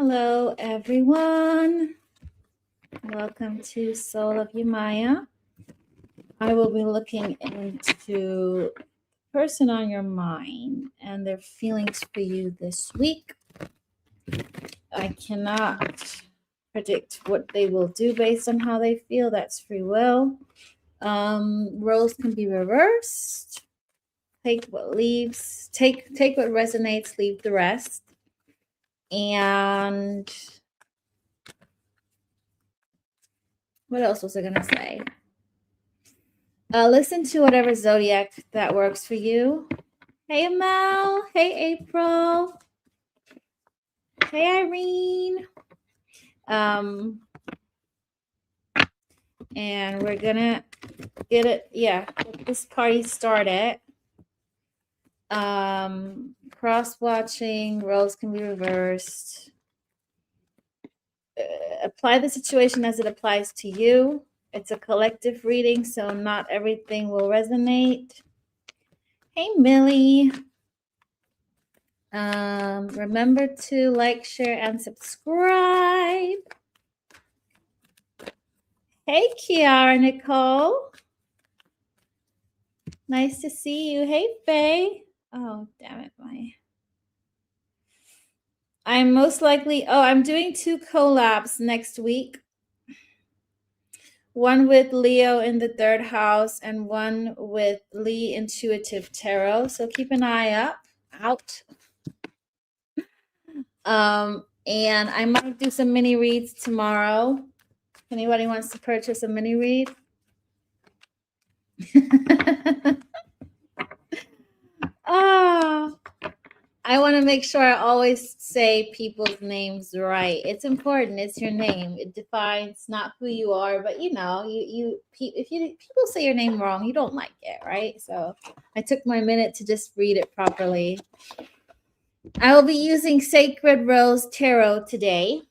Hello, everyone. Welcome to Soul of Yamaya. I will be looking into the person on your mind and their feelings for you this week. I cannot predict what they will do based on how they feel. That's free will. Roles can be reversed. Take what leaves. Take what resonates. Leave the rest. And what else was I gonna say? Listen to whatever zodiac that works for you. Hey, Mel. Hey, April. Hey, Irene. And we're gonna get this party started. Cross-watching, roles can be reversed. Apply the situation as it applies to you. It's a collective reading, so not everything will resonate. Hey, Millie. Remember to like, share, and subscribe. Hey, Kiara Nicole. Nice to see you. Hey, Faye. Oh, damn it, I'm most likely, I'm doing 2 collabs next week. One with Leo in the 3rd house and one with Lee Intuitive Tarot. So keep an eye out. And I might do some mini reads tomorrow. If anybody wants to purchase a mini read. I want to make sure I always say people's names right. It's important. It's your name. It defines not who you are, but if people say your name wrong, you don't like it, right? So I took my minute to just read it properly. I will be using Sacred Rose Tarot today.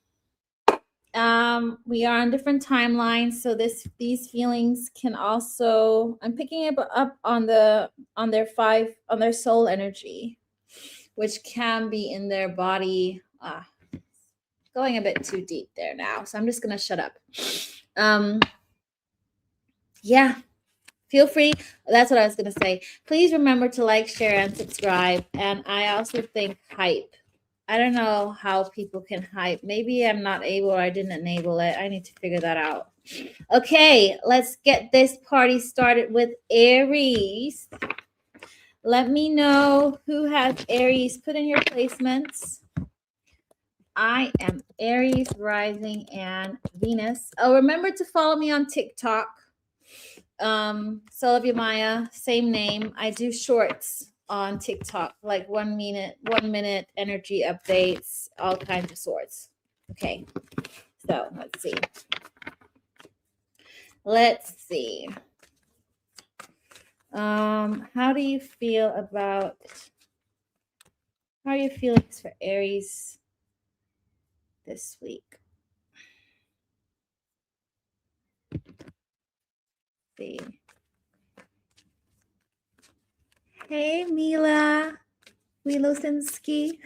We are on different timelines, so these feelings can also, I'm picking it up on their soul energy, which can be in their body. Going a bit too deep there now, so I'm just gonna shut up. Yeah, feel free. That's what I was gonna say. Please remember to like, share, and subscribe. And I also think hype. I don't know how people can hype. Maybe I'm not able, or I didn't enable it. I need to figure that out. Okay, let's get this party started with Aries. Let me know who has Aries. Put in your placements. I am Aries rising and Venus. Oh, remember to follow me on TikTok. Soul of Yamaya, same name. I do shorts on TikTok, like 1 minute energy updates, all kinds of sorts. Okay, so let's see. How do you feel about, how are your feelings for Aries this week? See. Hey, Mila Wilosinski.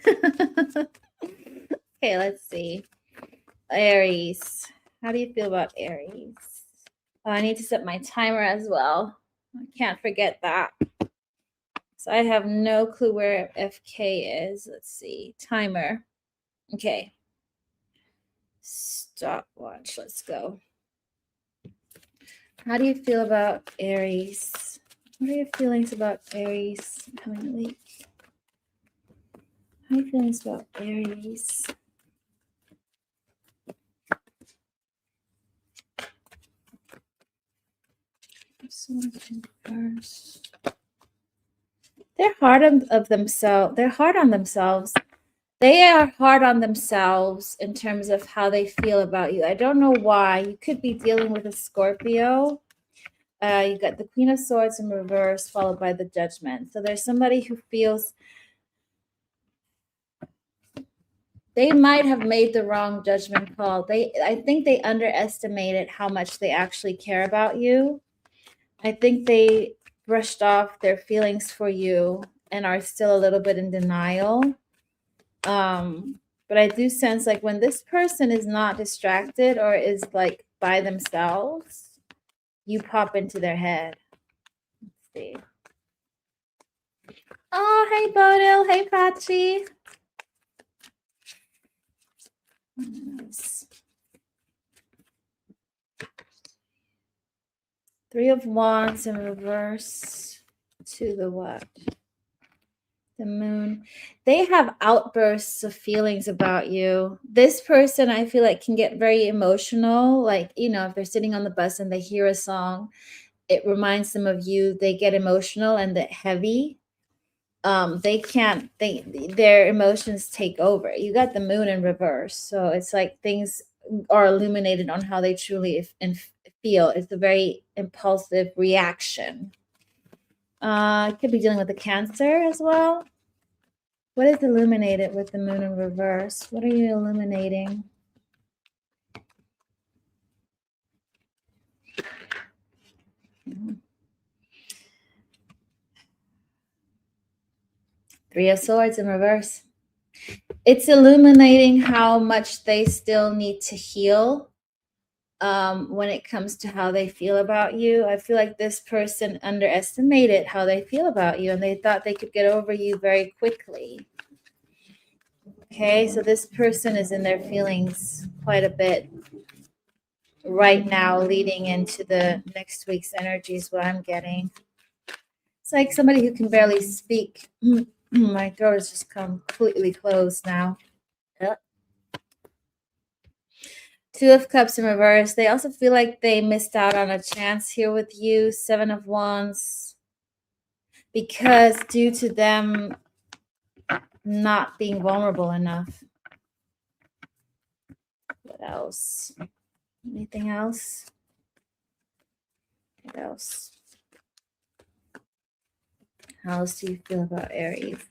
Okay, let's see. Aries. How do you feel about Aries? Oh, I need to set my timer as well. I can't forget that. So I have no clue where FK is. Let's see. Timer. Okay. Stopwatch. Let's go. How do you feel about Aries? What are your feelings about Aries coming week? How are your feelings about Aries? They're hard on themselves. They're hard on themselves. They are hard on themselves in terms of how they feel about you. I don't know why. You could be dealing with a Scorpio. You got the Queen of Swords in reverse, followed by the Judgment. So there's somebody who feels they might have made the wrong judgment call. I think they underestimated how much they actually care about you. I think they brushed off their feelings for you and are still a little bit in denial. But But I do sense like when this person is not distracted or is like by themselves, you pop into their head. Let's see. Oh, hey, Bodil. Hey, Pachi. Nice. Three of Wands in reverse to the what? The Moon. They have outbursts of feelings about you. This person, I feel like, can get very emotional. Like, you know, if they're sitting on the bus and they hear a song, it reminds them of you. They get emotional and heavy. They can't, their emotions take over. You got the Moon in reverse. So it's like things are illuminated on how they truly feel. It's a very impulsive reaction. Could be dealing with the Cancer as well. What is illuminated with the Moon in reverse? What are you illuminating? Three of Swords in reverse. It's illuminating how much they still need to heal when it comes to how they feel about you. I feel like this person underestimated how they feel about you and they thought they could get over you very quickly. Okay, so this person is in their feelings quite a bit right now, leading into the next week's energy is what I'm getting. It's like somebody who can barely speak. My throat is just completely closed now. Yep. Two of Cups in reverse. They also feel like they missed out on a chance here with you. Seven of Wands. Because due to them not being vulnerable enough. What else? Anything else? What else? How else do you feel about Aries?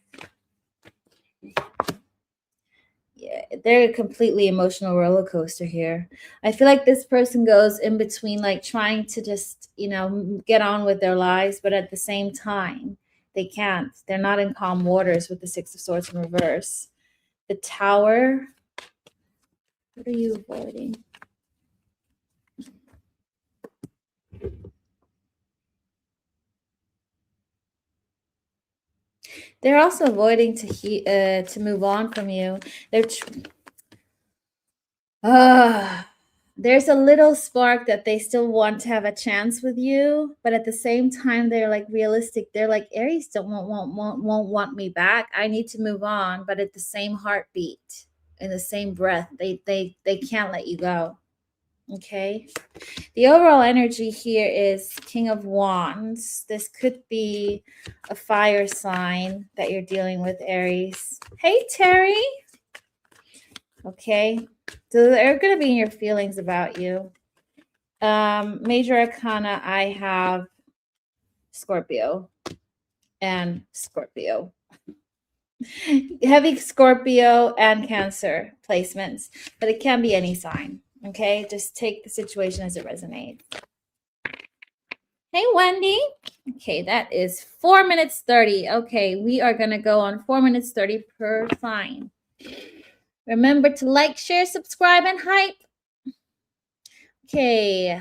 Yeah, they're a completely emotional roller coaster here. I feel like this person goes in between, like trying to just, you know, get on with their lives, but at the same time, they can't. They're not in calm waters with the Six of Swords in reverse. The Tower. What are you avoiding? They're also avoiding to move on from you. They're there's a little spark that they still want to have a chance with you, but at the same time, they're like realistic. They're like, Aries don't won't want me back. I need to move on, but at the same heartbeat, in the same breath, they can't let you go. Okay. The overall energy here is King of Wands. This could be a fire sign that you're dealing with, Aries. Hey, Terry. Okay. So they're going to be in your feelings about you. Major Arcana, I have Scorpio and Scorpio. Heavy Scorpio and Cancer placements, but it can be any sign. Okay, just take the situation as it resonates. Hey, Wendy. Okay, that is 4 minutes 30. Okay, we are going to go on 4 minutes 30 per sign. Remember to like, share, subscribe, and hype. Okay,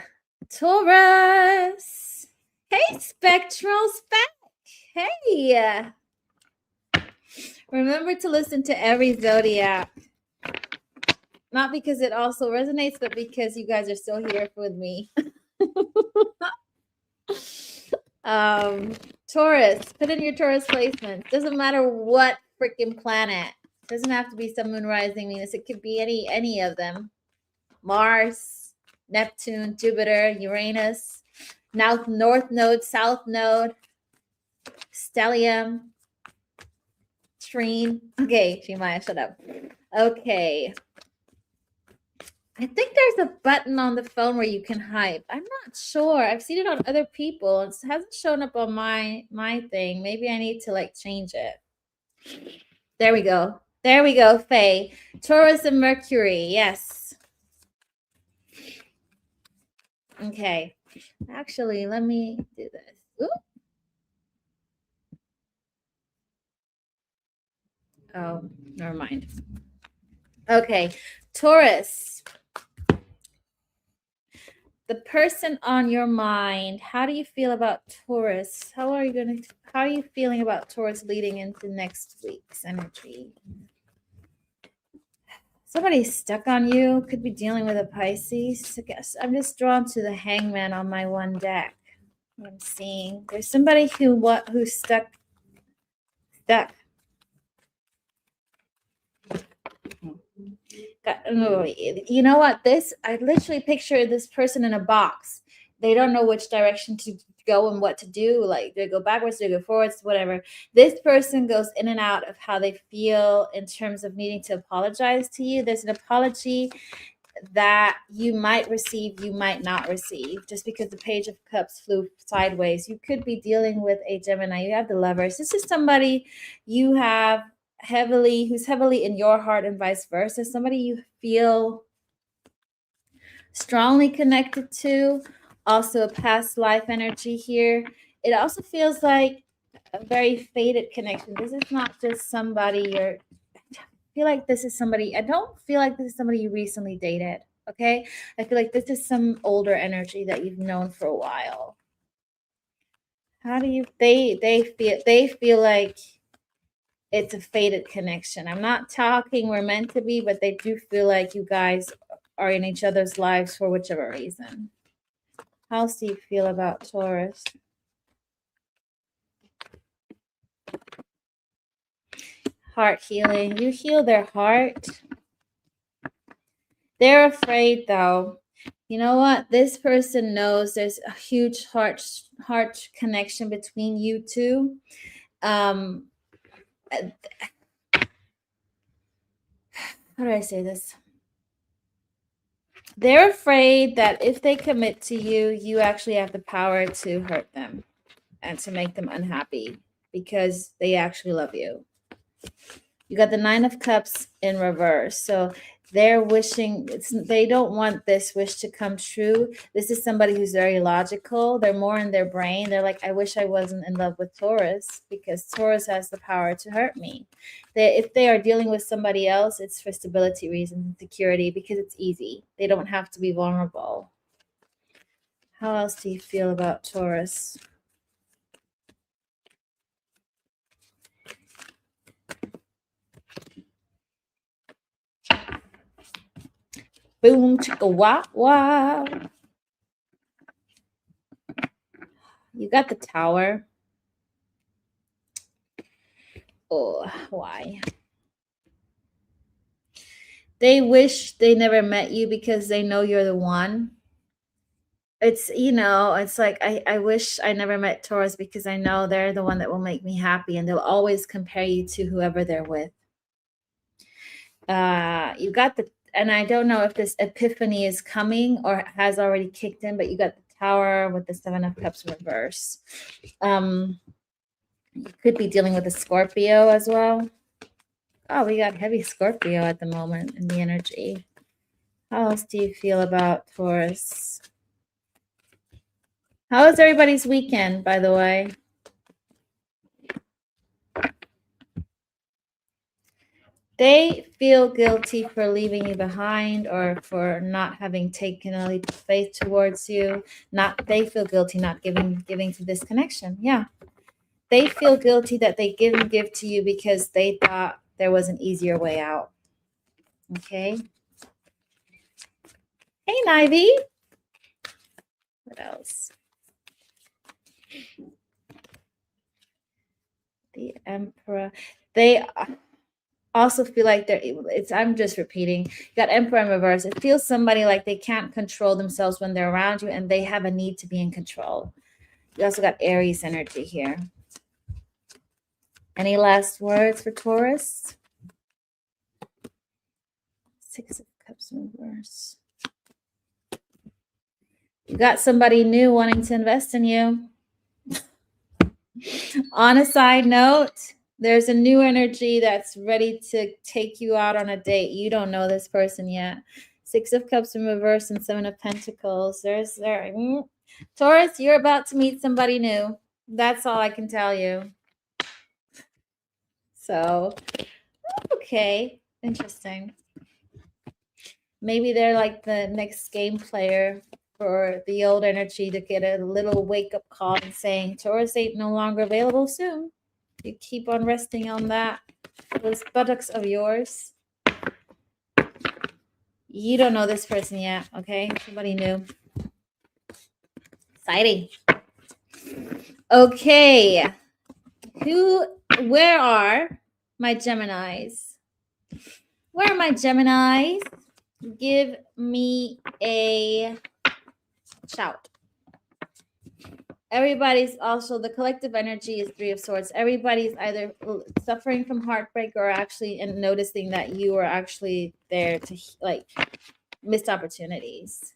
Taurus. Hey, Spectral Spec. Hey. Remember to listen to every zodiac. Not because it also resonates, but because you guys are still here with me. Taurus, put in your Taurus placements. Doesn't matter what freaking planet. Doesn't have to be Sun, Moon, Rising, Venus. It could be any of them. Mars, Neptune, Jupiter, Uranus, North Node, South Node, Stellium, Trine. Okay, Shemaya, shut up. Okay. I think there's a button on the phone where you can hype. I'm not sure. I've seen it on other people. It hasn't shown up on my thing. Maybe I need to like change it. There we go. There we go, Faye. Taurus and Mercury. Yes. Okay. Actually, let me do this. Ooh. Oh, never mind. Okay, Taurus. The person on your mind, how do you feel about Taurus? How are you feeling about Taurus leading into next week's energy? Somebody's stuck on you, could be dealing with a Pisces. I guess I'm just drawn to the Hangman on my one deck. I'm seeing there's somebody who's stuck. You know what? I literally picture this person in a box. They don't know which direction to go and what to do. Like, do they go backwards, do they go forwards, whatever. This person goes in and out of how they feel in terms of needing to apologize to you. There's an apology that you might receive, you might not receive, just because the Page of Cups flew sideways. You could be dealing with a Gemini. You have the Lovers. This is somebody you have who's heavily in your heart, and vice versa. Somebody you feel strongly connected to. Also a past life energy here. It also feels like a very fated connection. This is not just somebody I feel like this is somebody. I don't feel like this is somebody you recently dated. Okay, I feel like this is some older energy that you've known for a while. How do you they feel like it's a fated connection? I'm not talking we're meant to be, but they do feel like you guys are in each other's lives for whichever reason. How else do you feel about Taurus? Heart healing. You heal their heart. They're afraid, though. You know what? This person knows there's a huge heart connection between you two. How do I say this? They're afraid that if they commit to you, you actually have the power to hurt them and to make them unhappy because they actually love you. You got the Nine of Cups in reverse. So they're wishing, they don't want this wish to come true. This is somebody who's very logical. They're more in their brain. They're like, I wish I wasn't in love with Taurus because Taurus has the power to hurt me. If they are dealing with somebody else, it's for stability reasons and security because it's easy. They don't have to be vulnerable. How else do you feel about Taurus? Boom, chicka, wow, wow. You got the Tower. Oh, why? They wish they never met you because they know you're the one. It's, it's like, I wish I never met Taurus because I know they're the one that will make me happy, and they'll always compare you to whoever they're with. You got and I don't know if this epiphany is coming or has already kicked in, but you got the Tower with the Seven of Cups reverse. You could be dealing with a Scorpio as well. Oh, we got heavy Scorpio at the moment in the energy. How else do you feel about Taurus? How was everybody's weekend, by the way? They feel guilty for leaving you behind or for not having taken a leap of faith towards you. They feel guilty not giving to this connection. Yeah. They feel guilty that they didn't give to you because they thought there was an easier way out. Okay. Hey, Nivy. What else? The Emperor. They also feel like I'm just repeating. You got Emperor in reverse. It feels somebody like they can't control themselves when they're around you, and they have a need to be in control. You also got Aries energy here. Any last words for Taurus? Six of Cups in reverse. You got somebody new wanting to invest in you. On a side note, there's a new energy that's ready to take you out on a date. You don't know this person yet. Six of Cups in reverse and Seven of Pentacles. Taurus, you're about to meet somebody new. That's all I can tell you. So, okay, interesting. Maybe they're like the next game player for the old energy to get a little wake up call and saying Taurus ain't no longer available soon. You keep on resting on that. Those buttocks of yours. You don't know this person yet, okay? Somebody new. Exciting. Okay. Where are my Geminis? Where are my Geminis? Give me a shout. Everybody's also, the collective energy is Three of Swords. Everybody's either suffering from heartbreak or actually and noticing that you are actually there to like missed opportunities.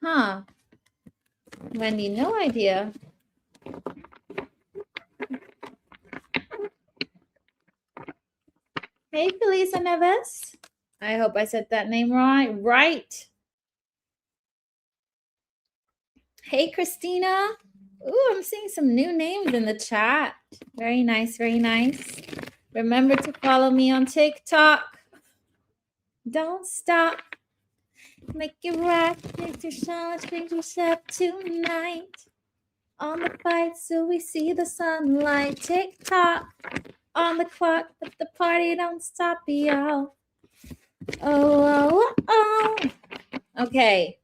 Huh. Wendy, no idea. Hey, Felisa Neves. I hope I said that name right. Right. Hey, Christina. Ooh, I'm seeing some new names in the chat. Very nice, very nice. Remember to follow me on TikTok. Don't stop. Make it right. Make your challenge. Bring yourself tonight. On the fight, so we see the sunlight. TikTok on the clock, but the party don't stop, y'all. Oh. Okay.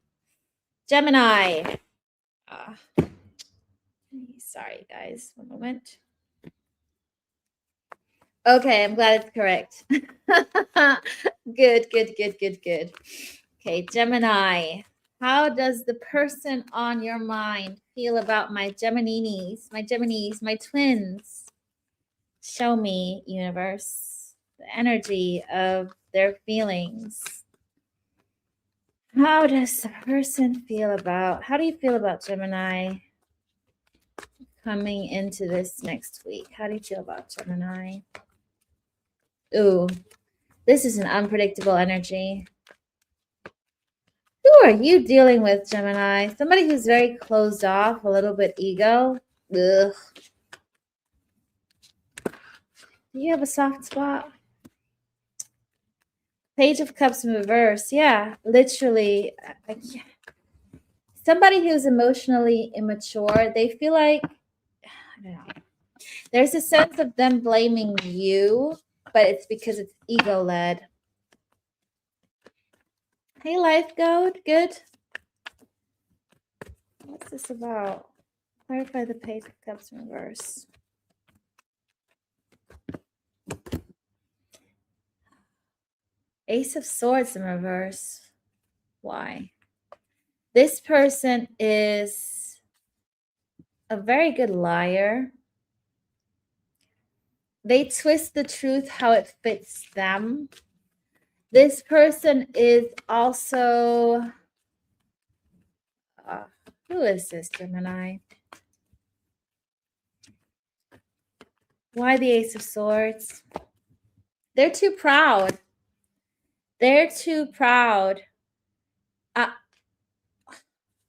Gemini. Sorry, guys. One moment. Okay, I'm glad it's correct. Good. Okay, Gemini. How does the person on your mind feel about my Geminis, my twins? Show me, universe, the energy of their feelings. How does the person feel about, how do you feel about Gemini coming into this next week? How do you feel about Gemini? Ooh, this is an unpredictable energy. Who are you dealing with, Gemini? Somebody who's very closed off, a little bit ego. Ugh. Do you have a soft spot? Page of Cups in reverse. Yeah, literally. Somebody who's emotionally immature, they feel like, I don't know. There's a sense of them blaming you, but it's because it's ego-led. Hey, Life Goat. Good. What's this about? Clarify the Page of Cups in reverse. Ace of Swords in reverse. Why? This person is a very good liar. They twist the truth how it fits them. This person is also... who is this, Gemini? Why the Ace of Swords? They're too proud. They're too proud.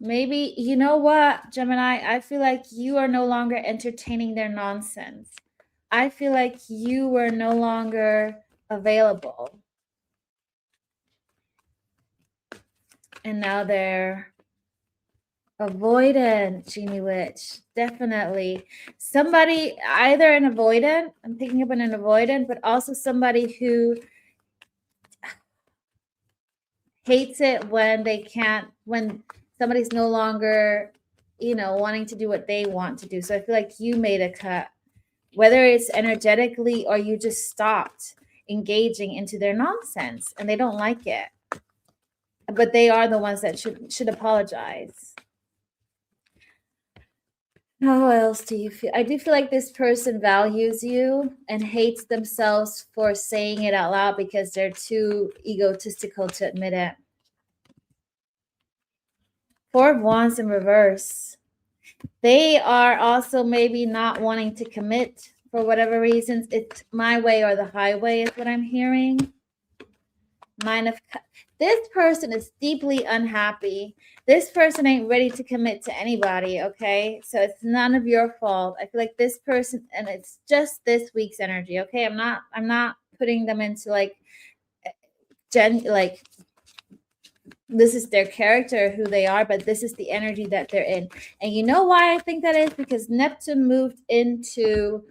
Maybe, you know what, Gemini? I feel like you are no longer entertaining their nonsense. I feel like you were no longer available. And now they're avoidant, Genie Witch. Definitely. Somebody, either an avoidant, I'm thinking of an avoidant, but also somebody who hates it when they can't, when somebody's no longer, wanting to do what they want to do. So I feel like you made a cut, whether it's energetically or you just stopped engaging into their nonsense and they don't like it. But they are the ones that should apologize. How else do you feel? I do feel like this person values you and hates themselves for saying it out loud because they're too egotistical to admit it. Four of Wands in reverse. They are also maybe not wanting to commit for whatever reasons. It's my way or the highway is what I'm hearing. Nine of Cups. This person is deeply unhappy. This person ain't ready to commit to anybody, okay? So it's none of your fault. I feel like this person, and it's just this week's energy, okay? I'm not putting them into like like this is their character, who they are, but this is the energy that they're in. And you know why I think that is? Because Neptune moved into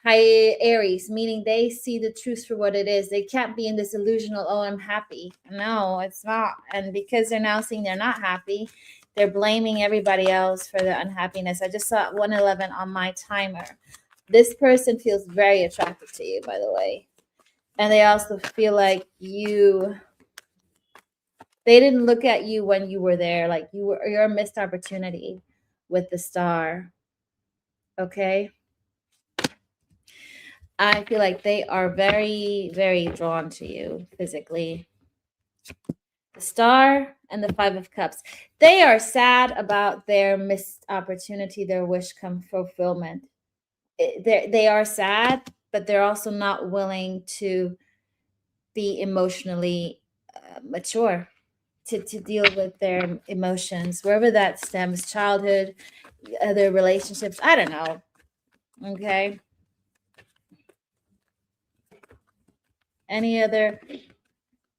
high Aries, meaning they see the truth for what it is. They can't be in this illusional, oh, I'm happy. No, it's not. And because they're now seeing they're not happy, they're blaming everybody else for the unhappiness. I just saw 111 on my timer. This person feels very attracted to you, by the way. And they also feel like they didn't look at you when you were there. Like you're a missed opportunity with the star. Okay. I feel like they are very, very drawn to you physically. The star and the 5 of Cups. They are sad about their missed opportunity, their wish come fulfillment. They are sad, but they're also not willing to be emotionally mature to deal with their emotions, wherever that stems, childhood, other relationships. I don't know. Okay. Any other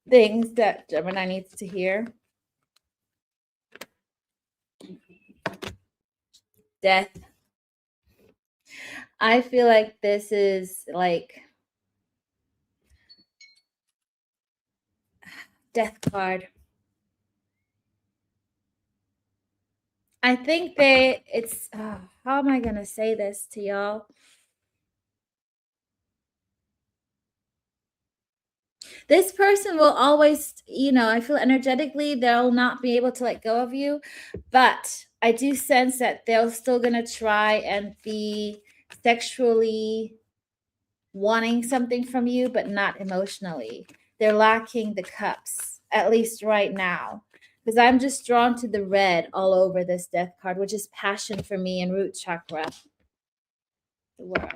things that Gemini needs to hear? Death. I feel like this is like death card. I think how am I going to say this to y'all? This person will always, I feel energetically they'll not be able to let go of you, but I do sense that they're still going to try and be sexually wanting something from you, but not emotionally. They're lacking the cups, at least right now, because I'm just drawn to the red all over this death card, which is passion for me and root chakra. The world.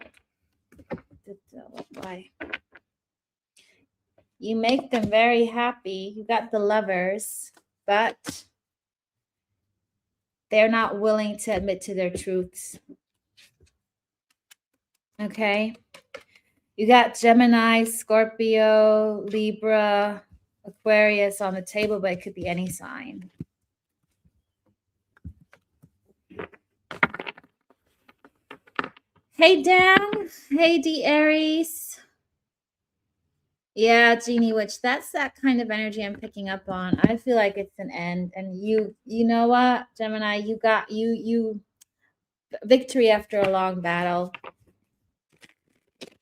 Why? You make them very happy. You got the Lovers, but they're not willing to admit to their truths. Okay. You got Gemini, Scorpio, Libra, Aquarius on the table, but it could be any sign. Hey, Dan. Hey, D Aries. Yeah, Genie Witch. That's that kind of energy I'm picking up on. I feel like it's an end. And you know what, Gemini, you got you victory after a long battle.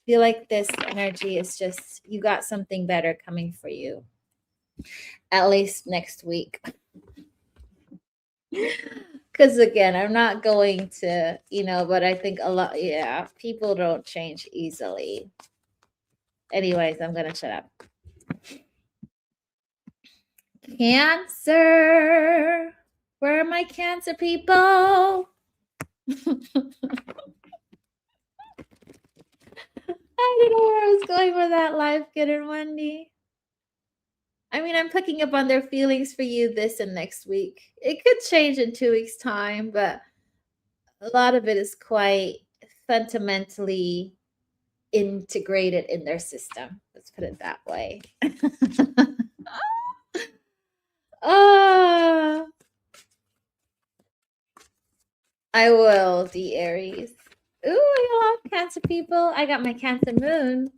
Feel like this energy is just, you got something better coming for you. At least next week. Because again, I'm not going to, but I think a lot, people don't change easily. Anyways, I'm going to shut up. Cancer. Where are my Cancer people? I don't know where I was going with that, Life Getter Wendy. I mean, I'm picking up on their feelings for you this and next week. It could change in 2 weeks' time, but a lot of it is quite fundamentally integrated in their system. Let's put it that way. I will, D Aries. Ooh, I love Cancer people. I got my Cancer moon.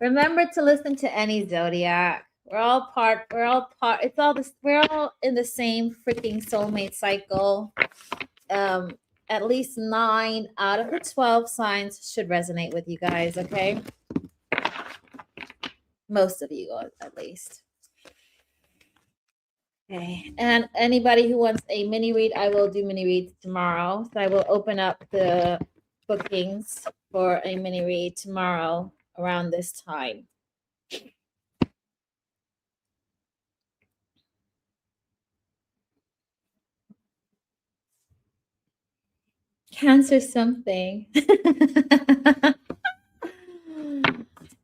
Remember to listen to any zodiac. We're all it's all this, we're all in the same freaking soulmate cycle. At least 9 out of the 12 signs should resonate with you guys, okay? Most of you, at least. Okay, and anybody who wants a mini read, I will do mini reads tomorrow. So I will open up the bookings for a mini read tomorrow around this time. Cancer something.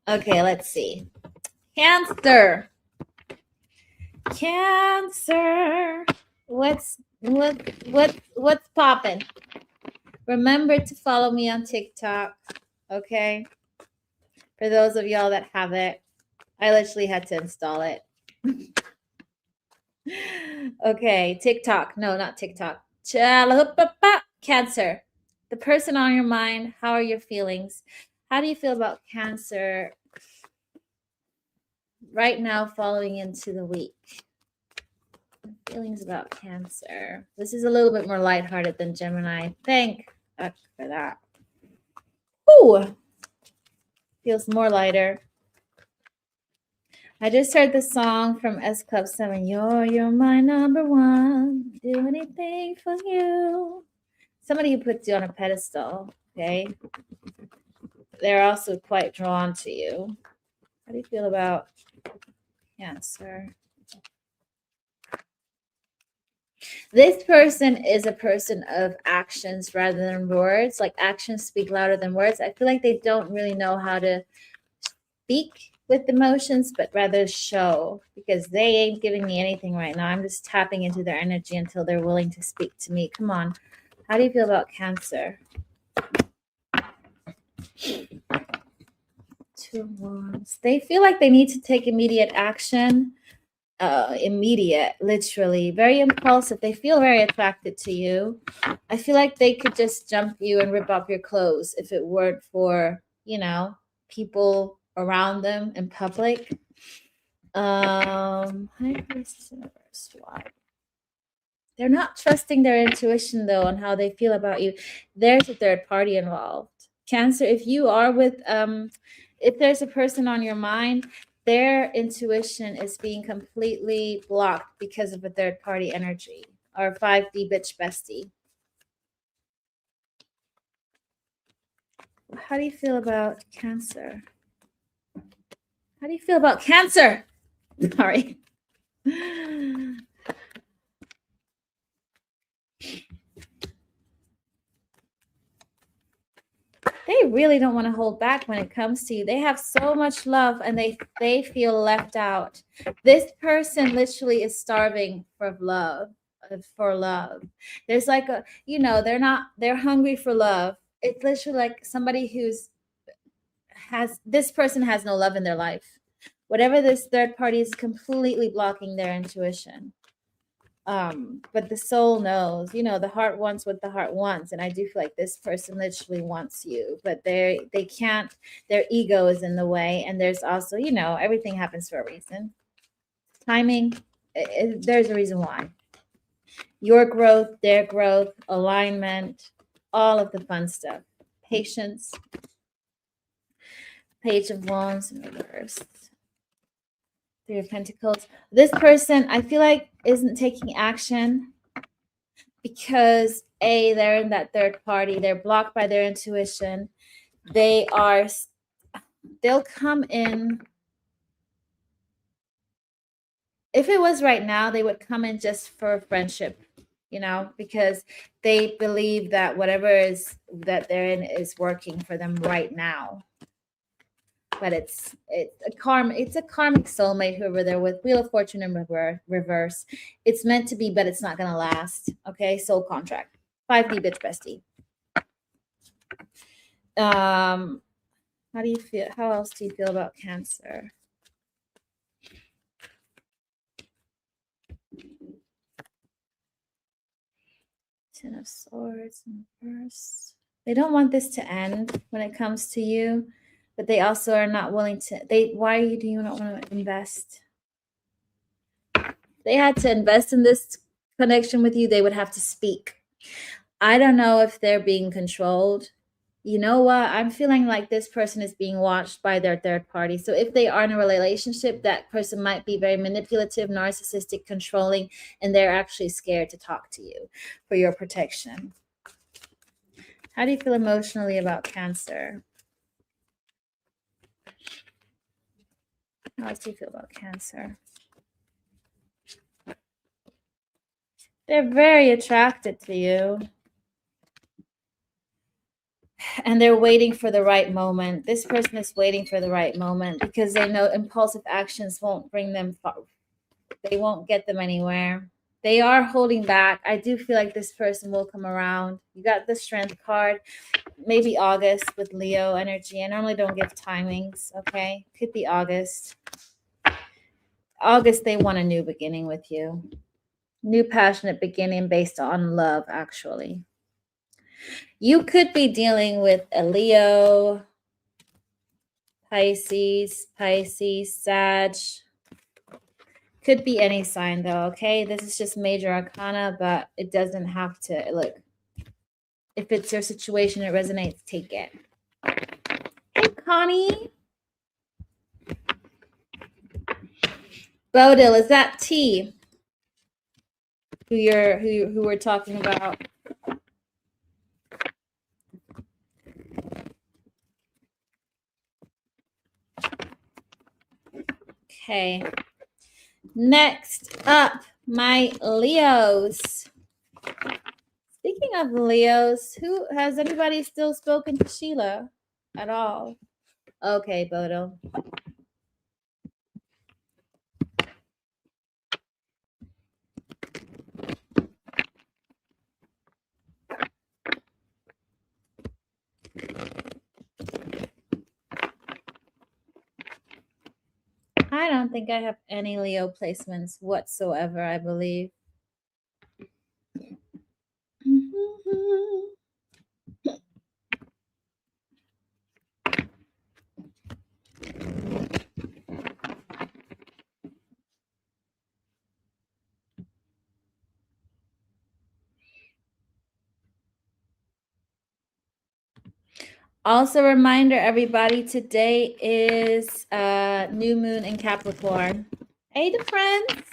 Okay, let's see. Cancer. Cancer. What's popping? Remember to follow me on TikTok, okay? For those of y'all that have it, I literally had to install it. Okay, TikTok. No, not TikTok. Cancer. The person on your mind, how are your feelings? How do you feel about Cancer right now following into the week? Feelings about Cancer. This is a little bit more lighthearted than Gemini. Thank God for that. Ooh, feels more lighter. I just heard the song from S Club 7. You're my number one. Do anything for you. Somebody who puts you on a pedestal, okay? They're also quite drawn to you. How do you feel about Cancer? This person is a person of actions rather than words. Like actions speak louder than words. I feel like they don't really know how to speak with emotions, but rather show, because they ain't giving me anything right now. I'm just tapping into their energy until they're willing to speak to me. Come on. How do you feel about Cancer? 2 of Wands. They feel like they need to take immediate action. Immediate, literally. Very impulsive. They feel very attracted to you. I feel like they could just jump you and rip off your clothes if it weren't for, people around them in public. High Priestess in reverse. Why? They're not trusting their intuition though on how they feel about you. There's a third party involved. Cancer, if you are with if there's a person on your mind, their intuition is being completely blocked because of a third party energy or 5D bitch bestie. How do you feel about Cancer? How do you feel about Cancer? Sorry. They really don't want to hold back when it comes to you. They have so much love and they feel left out. This person literally is starving for love, There's like they're hungry for love. It's literally like somebody this person has no love in their life. Whatever this third party is completely blocking their intuition. But the soul knows, the heart wants what the heart wants. And I do feel like this person literally wants you, but they can't, their ego is in the way. And there's also, everything happens for a reason. Timing, there's a reason why. Your growth, their growth, alignment, all of the fun stuff. Patience. Page of Wands in reverse. 3 of Pentacles. This person, I feel like, isn't taking action because they're in that third party. They're blocked by their intuition. They'll come in. If it was right now, they would come in just for friendship, because they believe that whatever is that they're in is working for them right now. But it's a karmic soulmate, whoever they're with. Wheel of Fortune in reverse. It's meant to be, but it's not gonna last. Okay, soul contract. 5D bitch bestie. How do you feel? How else do you feel about Cancer? Ten of Swords in reverse. They don't want this to end when it comes to you. But they also are not willing to. Why do you not want to invest? They had to invest in this connection with you. They would have to speak. I don't know if they're being controlled. You know what? I'm feeling like this person is being watched by their third party. So if they are in a relationship, that person might be very manipulative, narcissistic, controlling, and they're actually scared to talk to you for your protection. How do you feel emotionally about Cancer? How else do you feel about Cancer? They're very attracted to you. And they're waiting for the right moment. This person is waiting for the right moment because they know impulsive actions won't bring them far. They won't get them anywhere. They are holding back. I do feel like this person will come around. You got the Strength card. Maybe August with Leo energy. I normally don't give timings, okay? Could be August. August, they want a new beginning with you. New passionate beginning based on love, actually. You could be dealing with a Leo, Pisces, Sag. Could be any sign though, okay? This is just major arcana, but it doesn't have to. Look, if it's your situation, it resonates, take it. Hey, Connie. Bodil, is that T? Who we're talking about? Okay. Next up, my Leos. Speaking of Leos, who has anybody still spoken to Sheila at all? Okay, Bodil. I don't think I have any Leo placements whatsoever, I believe. Also, reminder everybody, today is new moon in Capricorn. Hey, the friends.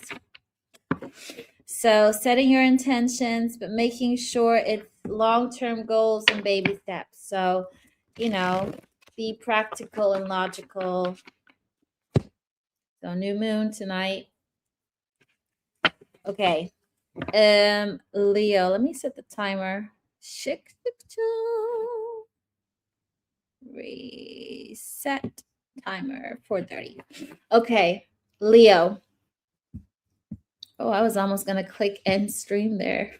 So setting your intentions, but making sure it's long-term goals and baby steps. So, be practical and logical. So new moon tonight. Okay. Leo, let me set the timer. Reset timer 4:30. Okay, Leo. Oh, I was almost gonna click end stream there.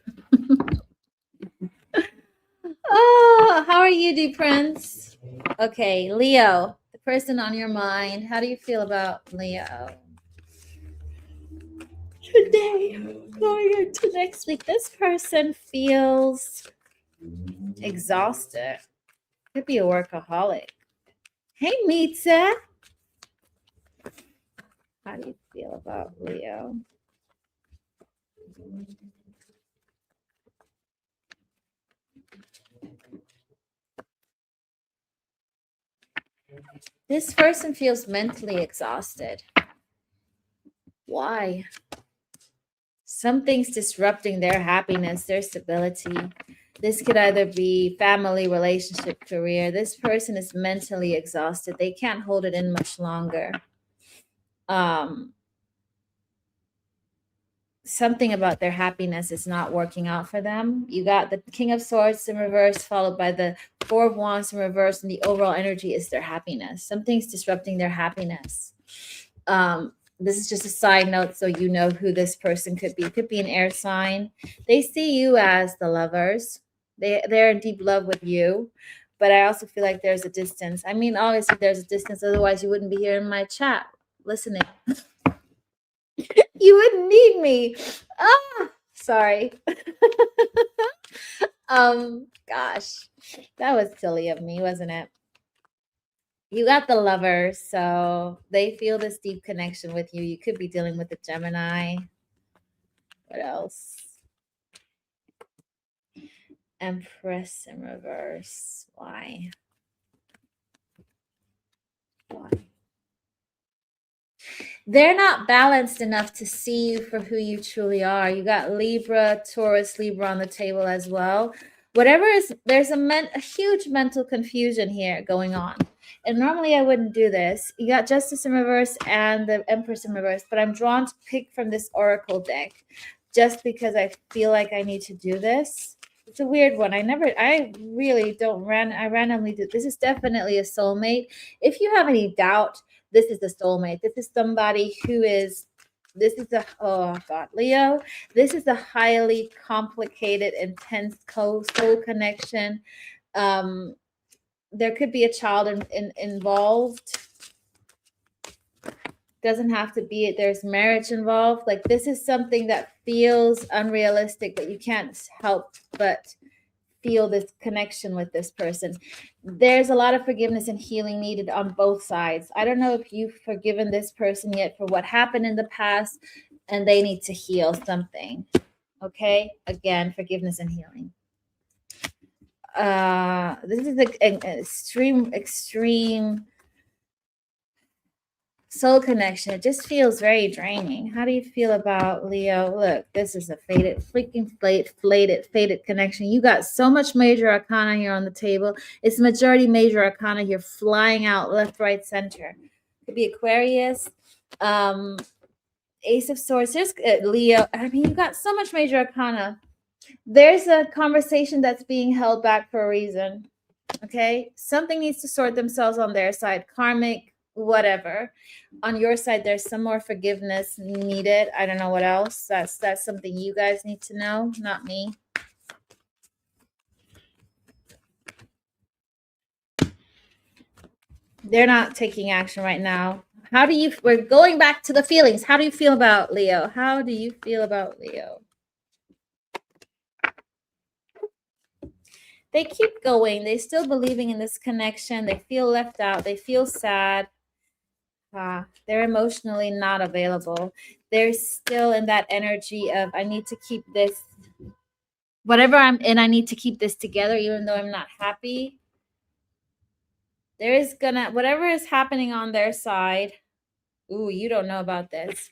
Oh, how are you, dear Prince? Okay, Leo, the person on your mind. How do you feel about Leo? Today, going into next week, this person feels exhausted. Could be a workaholic. Hey, Mitza. How do you feel about Leo? This person feels mentally exhausted. Why? Something's disrupting their happiness, their stability. This could either be family, relationship, career. This person is mentally exhausted. They can't hold it in much longer. Something about their happiness is not working out for them. You got the King of Swords in reverse, followed by the Four of Wands in reverse, and the overall energy is their happiness. Something's disrupting their happiness. This is just a side note so you know who this person could be. It could be an air sign. They see you as the lovers. They're in deep love with you. But I also feel like there's a distance. I mean, obviously there's a distance. Otherwise, you wouldn't be here in my chat listening. You wouldn't need me. Sorry. Gosh, that was silly of me, wasn't it? You got the lovers, so they feel this deep connection with you. You could be dealing with a Gemini. What else? Empress in reverse. Why? They're not balanced enough to see you for who you truly are. You got Libra, Taurus, Libra on the table as well. Whatever is, there's a huge mental confusion here going on. And normally I wouldn't do this. You got Justice in reverse and the Empress in reverse, but I'm drawn to pick from this Oracle deck just because I feel like I need to do this. It's a weird one. I really don't I randomly do. This is definitely a soulmate. If you have any doubt, this is the soulmate. This is somebody who is This is a, oh God, Leo, this is a highly complicated, intense soul connection. There could be a child involved. Doesn't have to be it. There's marriage involved. Like, this is something that feels unrealistic, but you can't help but feel this connection with this person. There's a lot of forgiveness and healing needed on both sides. I don't know if you've forgiven this person yet for what happened in the past, and they need to heal something. Okay? Again, forgiveness and healing. This is an extreme soul connection. It just feels very draining. How do you feel about Leo? Look, this is a fated connection. You got so much major arcana here on the table. It's majority major arcana here flying out left, right, center. Could be Aquarius, Ace of Swords. There's Leo. I mean, you got so much major arcana. There's a conversation that's being held back for a reason. Okay, something needs to sort themselves on their side, karmic, whatever. On your side, there's some more forgiveness needed. I don't know what else. That's something you guys need to know, not me. They're not taking action right now. How do you, we're going back to the feelings. How do you feel about Leo? How do you feel about Leo? They keep going. They still believing in this connection. They feel left out. They feel sad. They're emotionally not available. They're still in that energy of, I need to keep this, whatever I'm in, I need to keep this together, even though I'm not happy. There is gonna, whatever is happening on their side. Ooh, you don't know about this.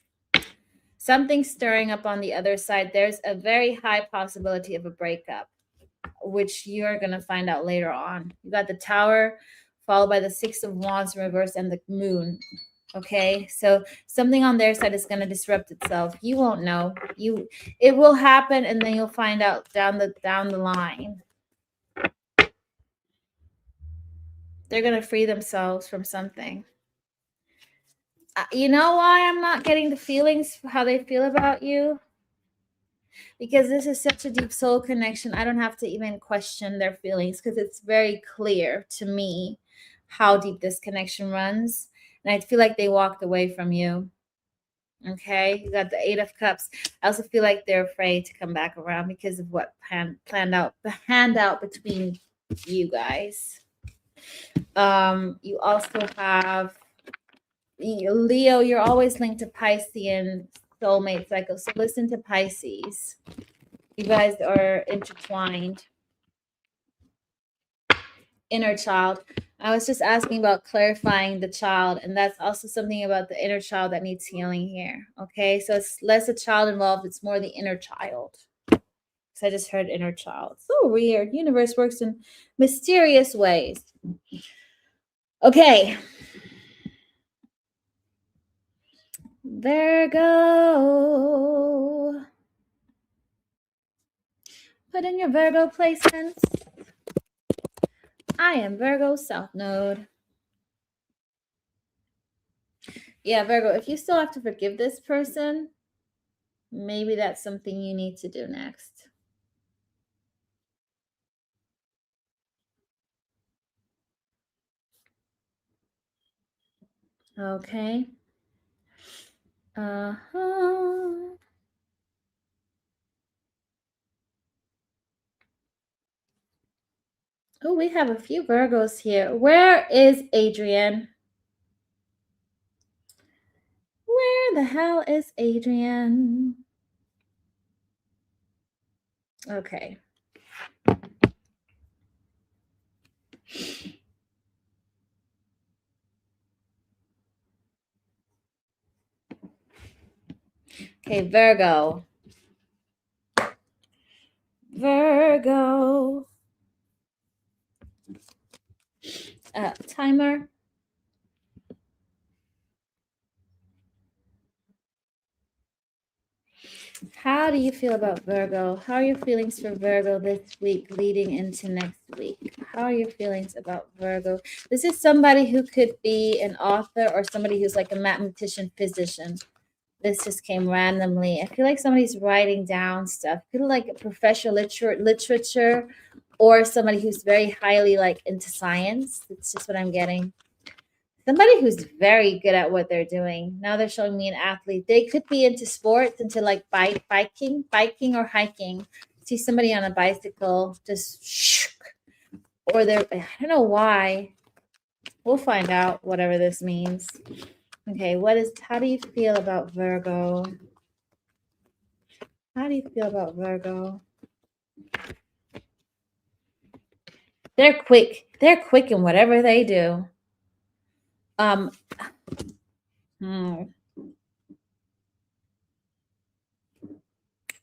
Something's stirring up on the other side. There's a very high possibility of a breakup, which you're going to find out later on. You got the Tower, followed by the Six of Wands in reverse and the Moon. Okay, so something on their side is going to disrupt itself. You won't know. It will happen, and then you'll find out down the line. They're going to free themselves from something. You know why I'm not getting the feelings, how they feel about you? Because this is such a deep soul connection. I don't have to even question their feelings, because it's very clear to me how deep this connection runs. And I feel like they walked away from you. Okay, you got the Eight of Cups. I also feel like they're afraid to come back around because of what planned out between you guys. You also have Leo. You're always linked to Piscean soulmate cycle. So listen to Pisces. You guys are intertwined. Inner child. I was just asking about clarifying the child, and that's also something about the inner child that needs healing here. Okay, so it's less a child involved, it's more the inner child. So I just heard inner child. So weird. Universe works in mysterious ways. Okay. Virgo. Put in your Virgo placements. I am Virgo South Node. Yeah, Virgo, if you still have to forgive this person, maybe that's something you need to do next. Okay. Uh-huh. Oh, we have a few Virgos here. Where is Adrian? Where the hell is Adrian? Okay. Okay, Virgo. Virgo. Timer. How do you feel about Virgo? How are your feelings for Virgo this week leading into next week? How are your feelings about Virgo? This is somebody who could be an author or somebody who's like a mathematician, physician. This just came randomly. I feel like somebody's writing down stuff. I feel like a professional literature or somebody who's very highly like into science. That's just what I'm getting. Somebody who's very good at what they're doing. Now they're showing me an athlete. They could be into sports, into like biking or hiking. See somebody on a bicycle, just or they're, I don't know why. We'll find out whatever this means. Okay, how do you feel about Virgo? How do you feel about Virgo? They're quick. They're quick in whatever they do.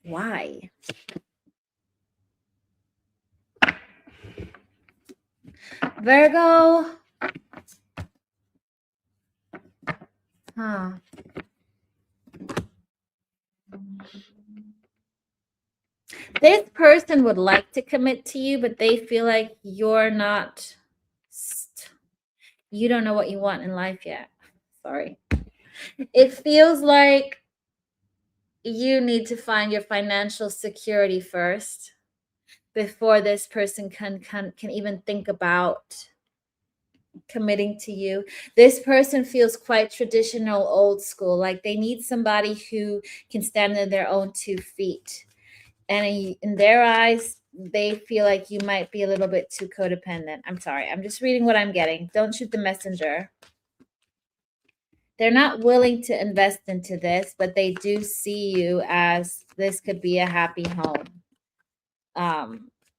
Why? Virgo. Huh. This person would like to commit to you, but they feel like you're not, you don't know what you want in life yet. Sorry. It feels like you need to find your financial security first before this person can even think about committing to you. This person feels quite traditional, old school, like they need somebody who can stand on their own 2 feet. And in their eyes, they feel like you might be a little bit too codependent. I'm sorry. I'm just reading what I'm getting. Don't shoot the messenger. They're not willing to invest into this, but they do see you as this could be a happy home.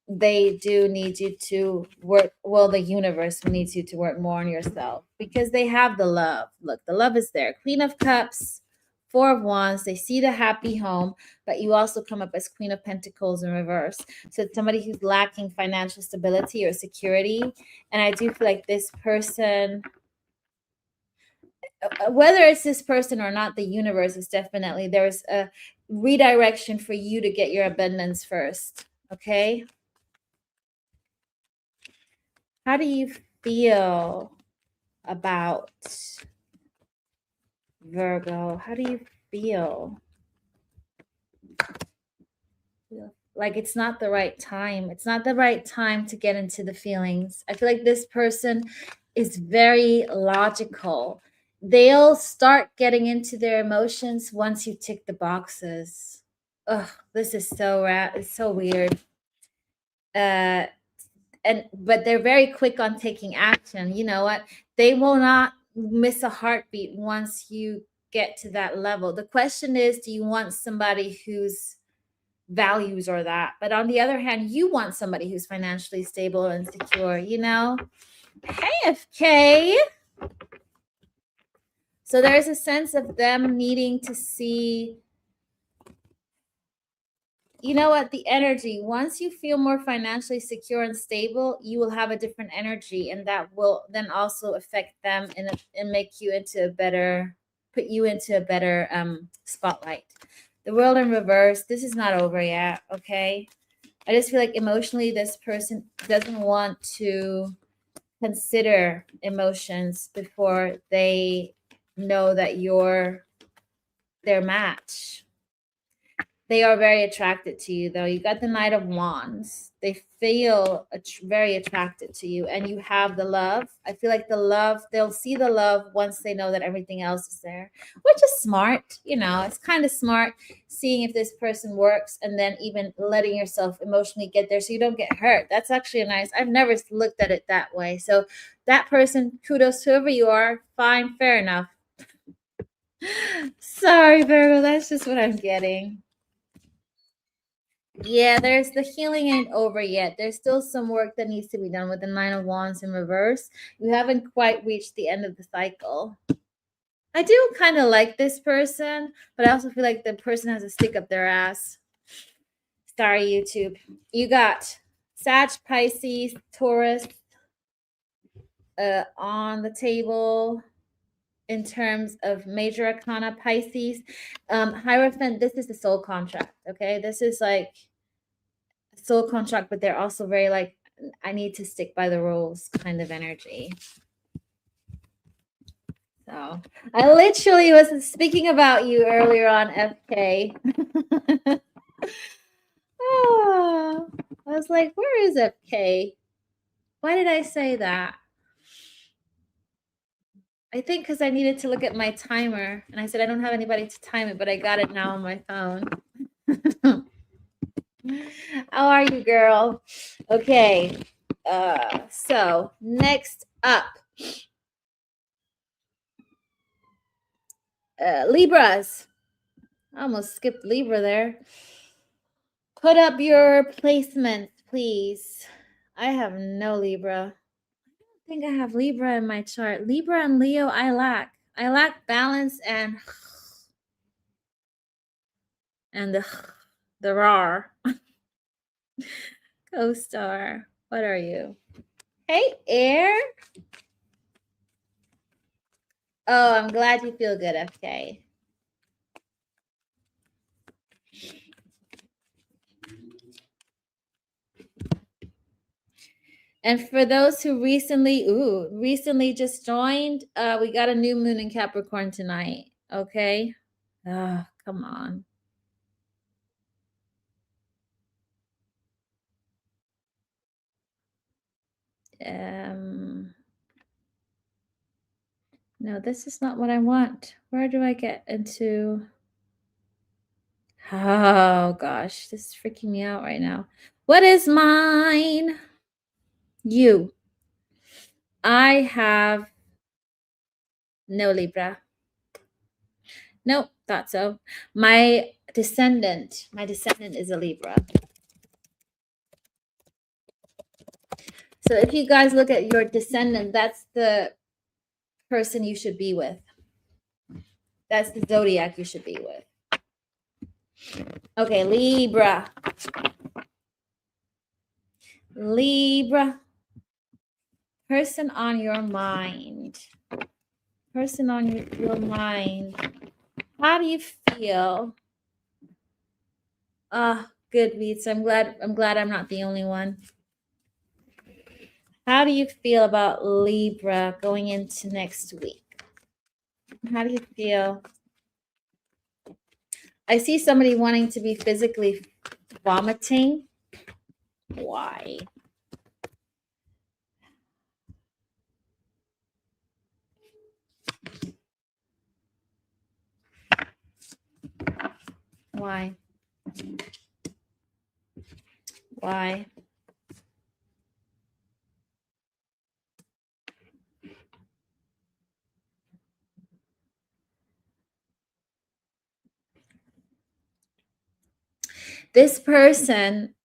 They do need you to work. Well, the universe needs you to work more on yourself because they have the love. Look, the love is there. Queen of Cups, Four of Wands. They see the happy home, but you also come up as Queen of Pentacles in reverse. So it's somebody who's lacking financial stability or security. And I do feel like this person, whether it's this person or not, the universe is definitely, there's a redirection for you to get your abundance first. Okay. How do you feel about Virgo? How do you feel? Like it's not the right time. It's not the right time to get into the feelings. I feel like this person is very logical. They'll start getting into their emotions once you tick the boxes. Ugh, this is it's so weird. But they're very quick on taking action. You know what? They will not miss a heartbeat once you get to that level. The question is, do you want somebody whose values are that? But on the other hand, you want somebody who's financially stable and secure, you know? Hey, FK. So there's a sense of them needing to see, you know what, the energy, once you feel more financially secure and stable, you will have a different energy, and that will then also affect them and make you into a better, put you into a better spotlight. The World in reverse, this is not over yet. Okay, I just feel like emotionally this person doesn't want to consider emotions before they know that you're their match. They are very attracted to you, though. You got the Knight of Wands. They feel very attracted to you, and you have the love. I feel like the love, they'll see the love once they know that everything else is there, which is smart. You know, it's kind of smart seeing if this person works and then even letting yourself emotionally get there so you don't get hurt. That's actually a nice, I've never looked at it that way. So that person, kudos to whoever you are, fine, fair enough. Sorry, Virgo, that's just what I'm getting. Yeah, there's the healing ain't over yet. There's still some work that needs to be done with the Nine of Wands in reverse. You haven't quite reached the end of the cycle. I do kind of like this person, but I also feel like the person has a stick up their ass. Sorry, YouTube. You got Sag, Pisces, Taurus on the table in terms of major arcana. Pisces, Hierophant, this is the soul contract. Okay, this is like soul contract, but they're also very like, I need to stick by the rules kind of energy. So I literally was speaking about you earlier on, FK. Oh, I was like, where is FK? Why did I say that? I think because I needed to look at my timer, and I said I don't have anybody to time it, but I got it now on my phone. How are you, girl? Okay. So next up, Libras. I almost skipped Libra there. Put up your placements, please. I have no Libra. I think I have Libra in my chart. Libra and Leo, I lack. I lack balance and the rar. Co-star. What are you? Hey, Air. Oh, I'm glad you feel good, FK. And for those who recently just joined, we got a new moon in Capricorn tonight. Okay. Oh, come on. No, this is not what I want. Where do I get into? Oh gosh, this is freaking me out right now. What is mine? You. I have no Libra. Nope, thought so. My descendant is a Libra. So if you guys look at your descendant, that's the person you should be with. That's the zodiac you should be with. Okay, Libra. Libra. Person on your mind. Person on your mind. How do you feel? Good, Beats. I'm glad I'm not the only one. How do you feel about Libra going into next week? How do you feel? I see somebody wanting to be physically vomiting. Why? Why? Why? This person,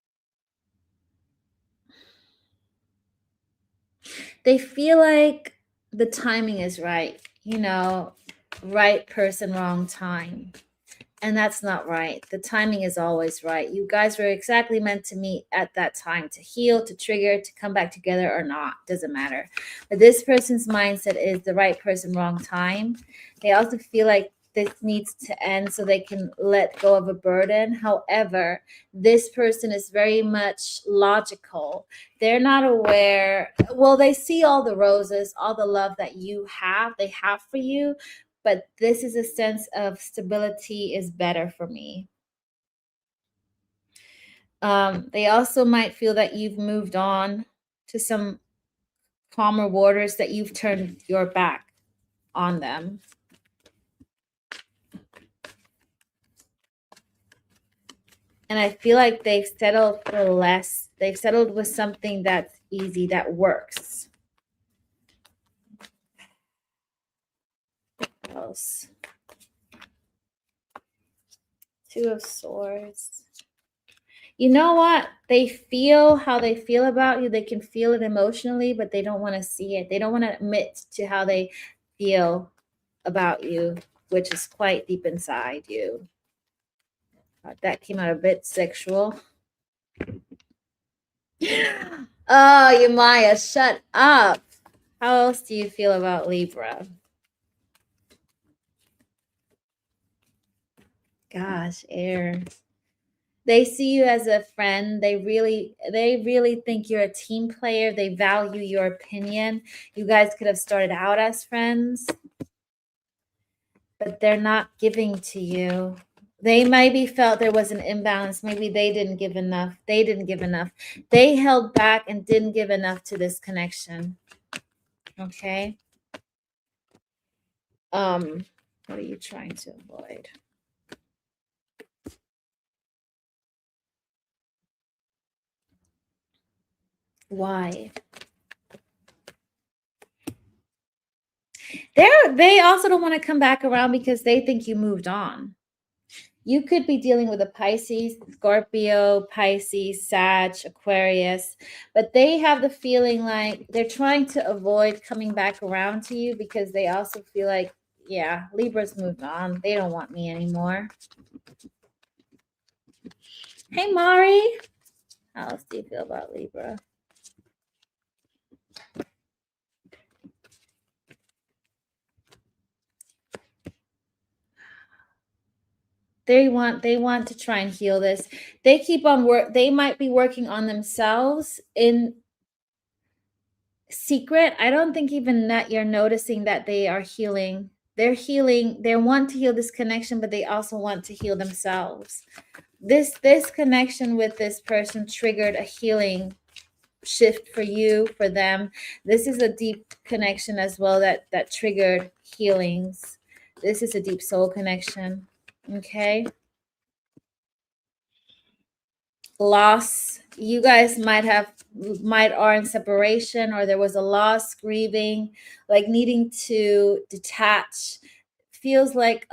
they feel like the timing is right, right person, wrong time. And that's not right. The timing is always right. You guys were exactly meant to meet at that time to heal, to trigger, to come back together or not. Doesn't matter. But this person's mindset is the right person, wrong time. They also feel like this needs to end so they can let go of a burden. However, this person is very much logical. They're not aware. Well, they see all the roses, all the love that they have for you, but this is a sense of stability is better for me. They also might feel that you've moved on to some calmer waters, that you've turned your back on them. And I feel like they've settled for less. They've settled with something that's easy, that works. What else? Two of Swords. You know what? They feel how they feel about you. They can feel it emotionally, but they don't want to see it. They don't want to admit to how they feel about you, which is quite deep inside you. That came out a bit sexual. Oh, Yamaya, shut up. How else do you feel about Libra? Gosh, Air. They see you as a friend. They really think you're a team player. They value your opinion. You guys could have started out as friends. but they're not giving to you. They maybe felt there was an imbalance. Maybe they didn't give enough. They didn't give enough. They held back and didn't give enough to this connection. Okay. What are you trying to avoid? Why? They also don't want to come back around because they think you moved on. You could be dealing with a Pisces, Scorpio, Pisces, Sag, Aquarius, but they have the feeling like they're trying to avoid coming back around to you because they also feel like, yeah, Libra's moved on. They don't want me anymore. Hey, Mari. How else do you feel about Libra? They want to try and heal this. They keep on they might be working on themselves in secret. I don't think even that you're noticing that they are healing. They're healing. They want to heal this connection, but they also want to heal themselves. This connection with this person triggered a healing shift for you, for them. This is a deep connection as well that triggered healings. This is a deep soul connection. Okay. Loss. You guys might are in separation, or there was a loss, grieving, like needing to detach. Feels like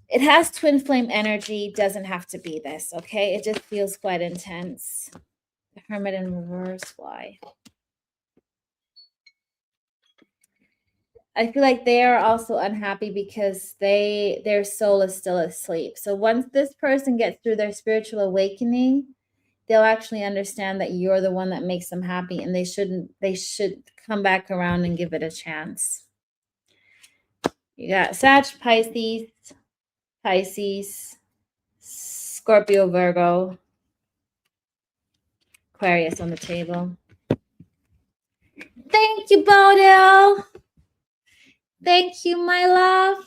it has twin flame energy. Doesn't have to be this. Okay. It just feels quite intense. The Hermit in reverse. Why? I feel like they are also unhappy because their soul is still asleep. So once this person gets through their spiritual awakening, they'll actually understand that you're the one that makes them happy, and they should come back around and give it a chance. You got Sag, Pisces, Scorpio, Virgo, Aquarius on the table. Thank you, Bodil. Thank you, my love.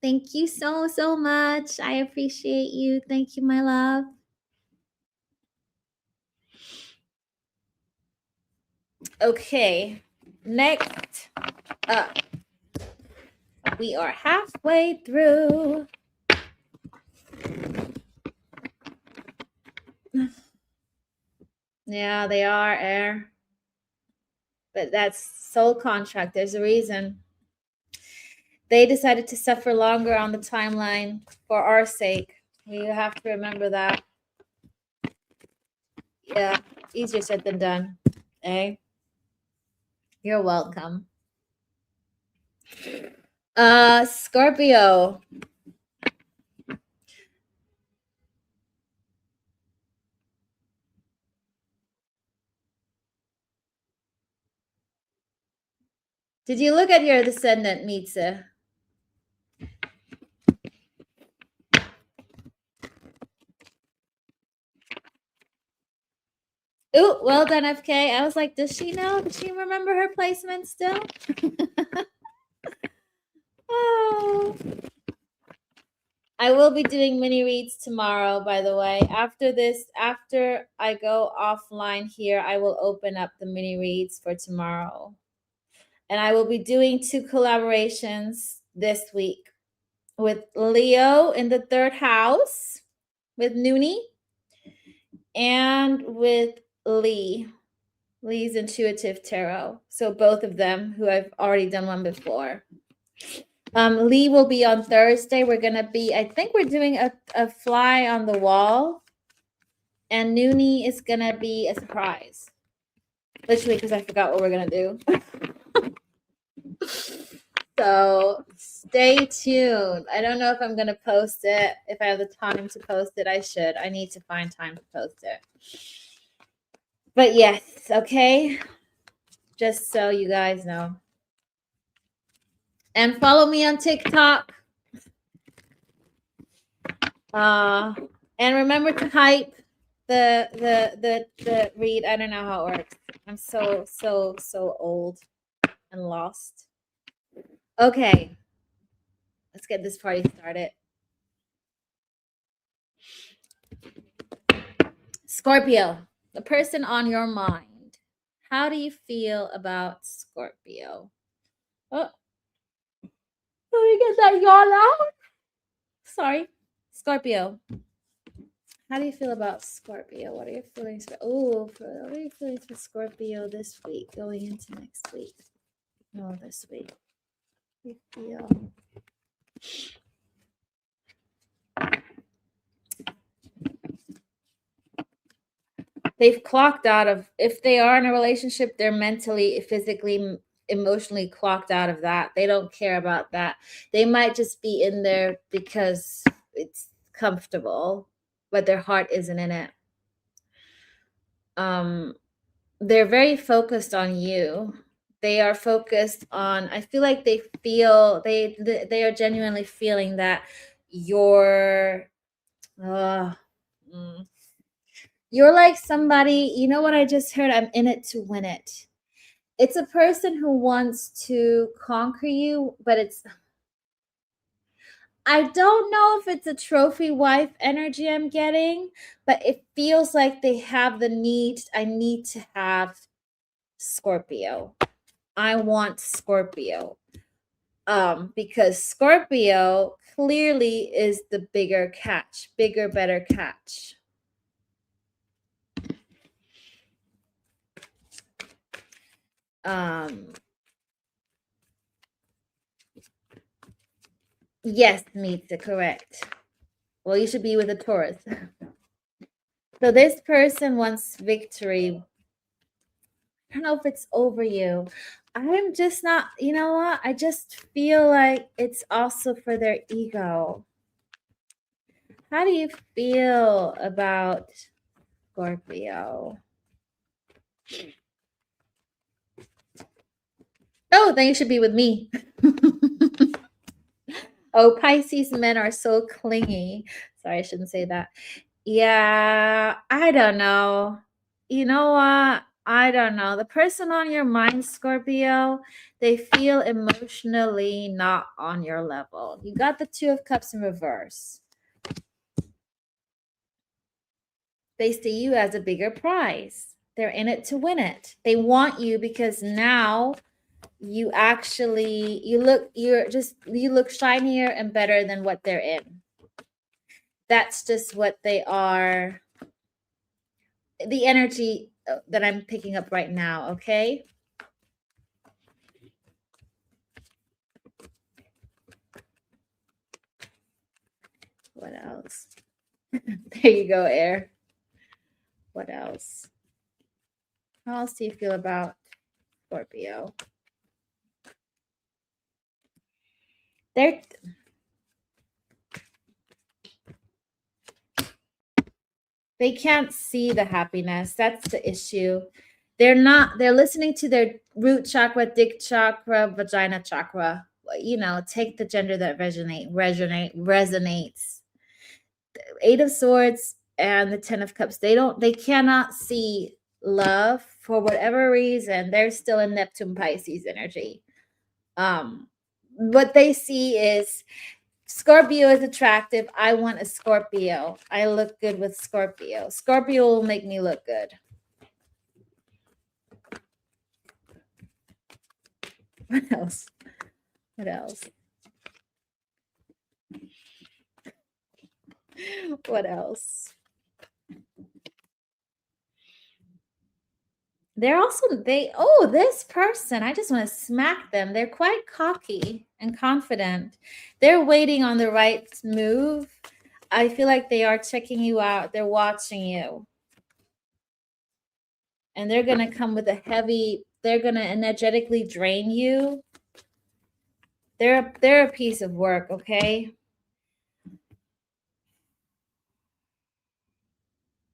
Thank you so much. I appreciate you. Thank you, my love. Okay, next up, we are halfway through. Yeah, they are air. But that's soul contract. There's a reason. They decided to suffer longer on the timeline for our sake. You have to remember that. Yeah, easier said than done. Eh? You're welcome. Scorpio. Did you look at your descendant, Mitsa? Oh, well done, FK. I was like, does she know? Does she remember her placement still? Oh. I will be doing mini reads tomorrow, by the way. After I go offline here, I will open up the mini reads for tomorrow. And I will be doing 2 collaborations this week with Leo in the 3rd house, with Noonie, and with Lee's Intuitive Tarot. So both of them, who I've already done one before. Lee will be on Thursday. I think we're doing a fly on the wall. And Noonie is going to be a surprise. Literally, because I forgot what we're going to do. So stay tuned. I don't know if I'm going to post it. If I have the time to post it, I should. I need to find time to post it. But yes, okay? Just so you guys know. And follow me on TikTok. And remember to hype the read. I don't know how it works. I'm so old and lost. Okay, let's get this party started. Scorpio, the person on your mind. How do you feel about Scorpio? Oh, let me get that yawn out. Sorry. Scorpio, how do you feel about Scorpio? What are your feelings for? What are your feelings for Scorpio this week, going into next week? No, this week. How do you feel? They've clocked out of, if they are in a relationship, they're mentally, physically, emotionally clocked out of that. They don't care about that. They might just be in there because it's comfortable, but their heart isn't in it. They're very focused on you. They are focused on, I feel like they are genuinely feeling that you're uh, mm, you're like somebody, you know what I just heard? I'm in it to win it. It's a person who wants to conquer you, but I don't know if it's a trophy wife energy I'm getting, but it feels like they have the need. I need to have Scorpio. I want Scorpio. Because Scorpio clearly is the bigger catch, bigger, better catch. Yes, Meetha, correct. Well, you should be with a Taurus. So this person wants victory. I don't know if it's over you. I'm just not, you know what? I just feel like it's also for their ego. How do you feel about Scorpio? Oh, then you should be with me. Oh, Pisces men are so clingy. Sorry, I shouldn't say that. Yeah, I don't know. You know what? I don't know. The person on your mind, Scorpio, they feel emotionally not on your level. You got the Two of Cups in reverse. They see you as a bigger prize. They're in it to win it. They want you because now you actually you look shinier and better than what they're in. That's just what they are. The energy that I'm picking up right now, okay? What else? There you go, Air. What else? How else do you feel about Scorpio? They're they can't see the happiness. That's the issue. They're listening to their root chakra, dick chakra, vagina chakra. You know, take the gender that resonates. Eight of Swords and the Ten of Cups. They cannot see love for whatever reason. They're still in Neptune Pisces energy. What they see is Scorpio is attractive. I want a Scorpio. I look good with Scorpio. Scorpio will make me look good. What else? What else? What else? They're also this person, I just want to smack them. They're quite cocky and confident. They're waiting on the right move. I feel like they are checking you out. They're watching you. And they're going to come with they're going to energetically drain you. They're a piece of work, okay?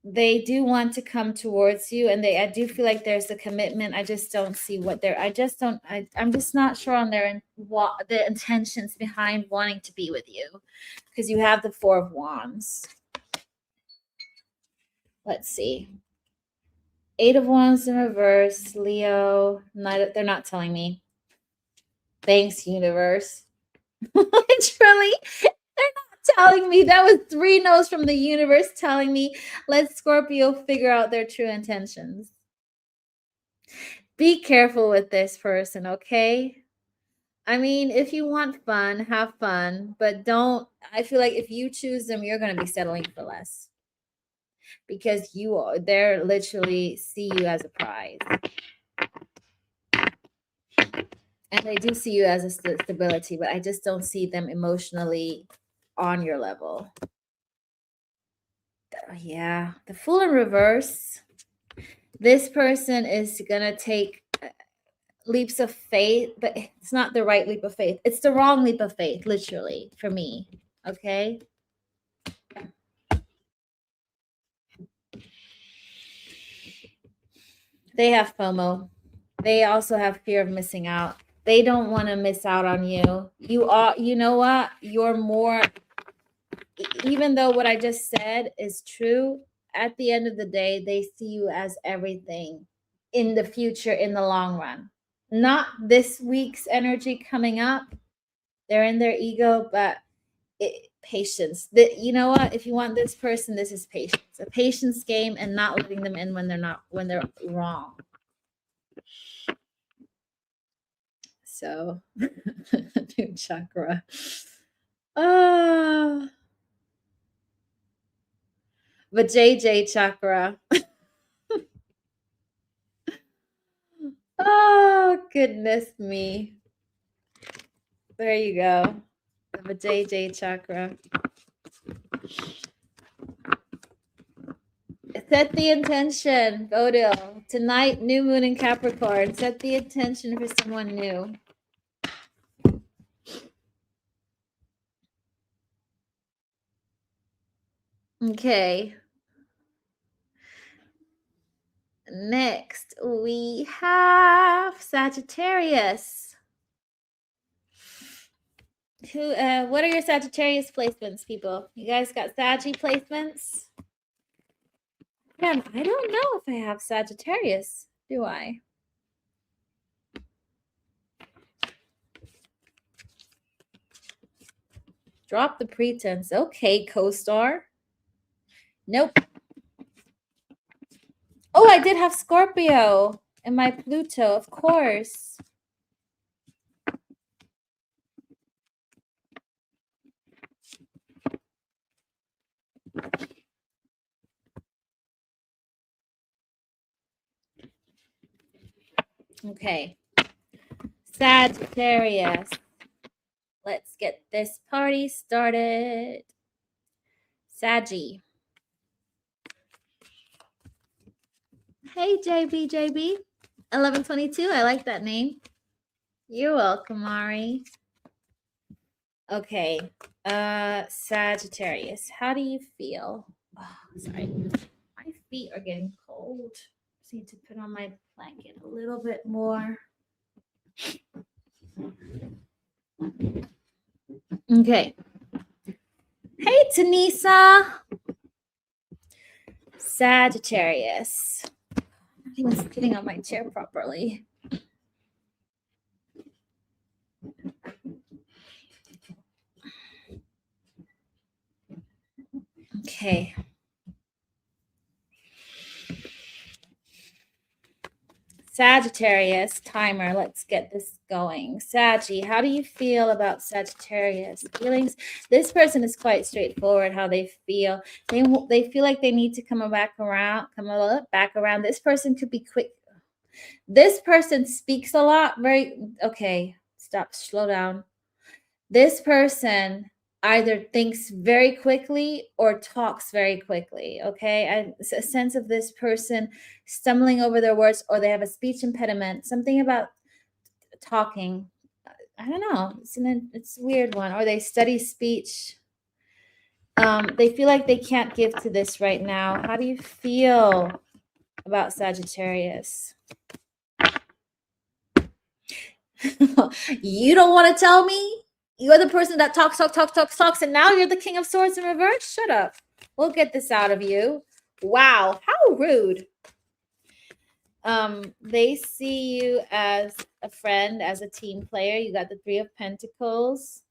They do want to come towards you, and I do feel like there's a commitment. I just don't see what they're I'm just not sure on what the intentions behind wanting to be with you, because you have the Four of Wands. Let's see. Eight of Wands in reverse, Leo. They're not telling me. Thanks, universe. Literally, they're not telling me. That was 3 no's from the universe telling me, let Scorpio figure out their true intentions. Be careful with this person, okay? I mean, if you want fun, have fun, but don't. I feel like if you choose them, you're going to be settling for less because they're literally see you as a prize. And they do see you as a stability, but I just don't see them emotionally on your level. Yeah, the Fool in reverse. This person is going to take leaps of faith, but it's not the right leap of faith. It's the wrong leap of faith, literally, for me. Okay? They have FOMO. They also have fear of missing out. They don't want to miss out on you. You know what? You're more, even though what I just said is true, at the end of the day, they see you as everything in the future, in the long run. Not this week's energy coming up. They're in their ego, but patience. You know what? If you want this person, this is patience. A patience game and not letting them in when they're wrong. So, new chakra. But JJ chakra. Oh, goodness me. There you go. The JJ chakra. Set the intention, Bodil. Tonight, new moon in Capricorn. Set the intention for someone new. Okay. Next, we have Sagittarius. What are your Sagittarius placements, people? You guys got Saggy placements? Yeah, I don't know if I have Sagittarius, do I? Drop the pretense. Okay, co-star. Nope. Oh, I did have Scorpio in my Pluto, of course. Okay. Sagittarius. Let's get this party started. Saggy. Hey, JB. 1122. I like that name. You're welcome, Ari. Okay. Sagittarius. How do you feel? Oh, sorry. My feet are getting cold. Just need to put on my blanket a little bit more. Okay. Hey, Tanisa. Sagittarius. I'm not even sitting on my chair properly. Okay. Sagittarius timer. Let's get this going. Saggy, how do you feel about Sagittarius feelings? This person is quite straightforward. How they feel. They feel like they need to come back around. This person could be quick. This person speaks a lot. Okay. Stop. Slow down. This person either thinks very quickly or talks very quickly. Okay. A sense of this person stumbling over their words, or they have a speech impediment, something about talking. I don't know. It's a weird one. Or they study speech. They feel like they can't give to this right now. How do you feel about Sagittarius? You don't want to tell me? You're the person that talks, and now you're the King of Swords in reverse? Shut up. We'll get this out of you. Wow, how rude. They see you as a friend, as a team player. You got the Three of Pentacles.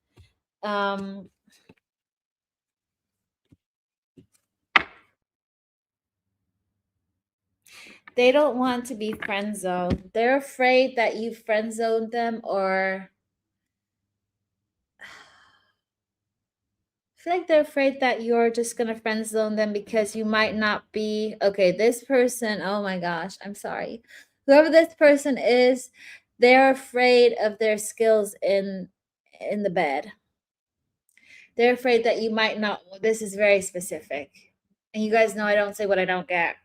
Um, they don't want to be friend zoned. They're afraid that you friend zoned them, or I feel like they're afraid that you're just gonna friend zone them because you might not be okay. This person, oh my gosh, I'm sorry. Whoever this person is, they're afraid of their skills in the bed. They're afraid that you might not. This is very specific, and you guys know I don't say what I don't get.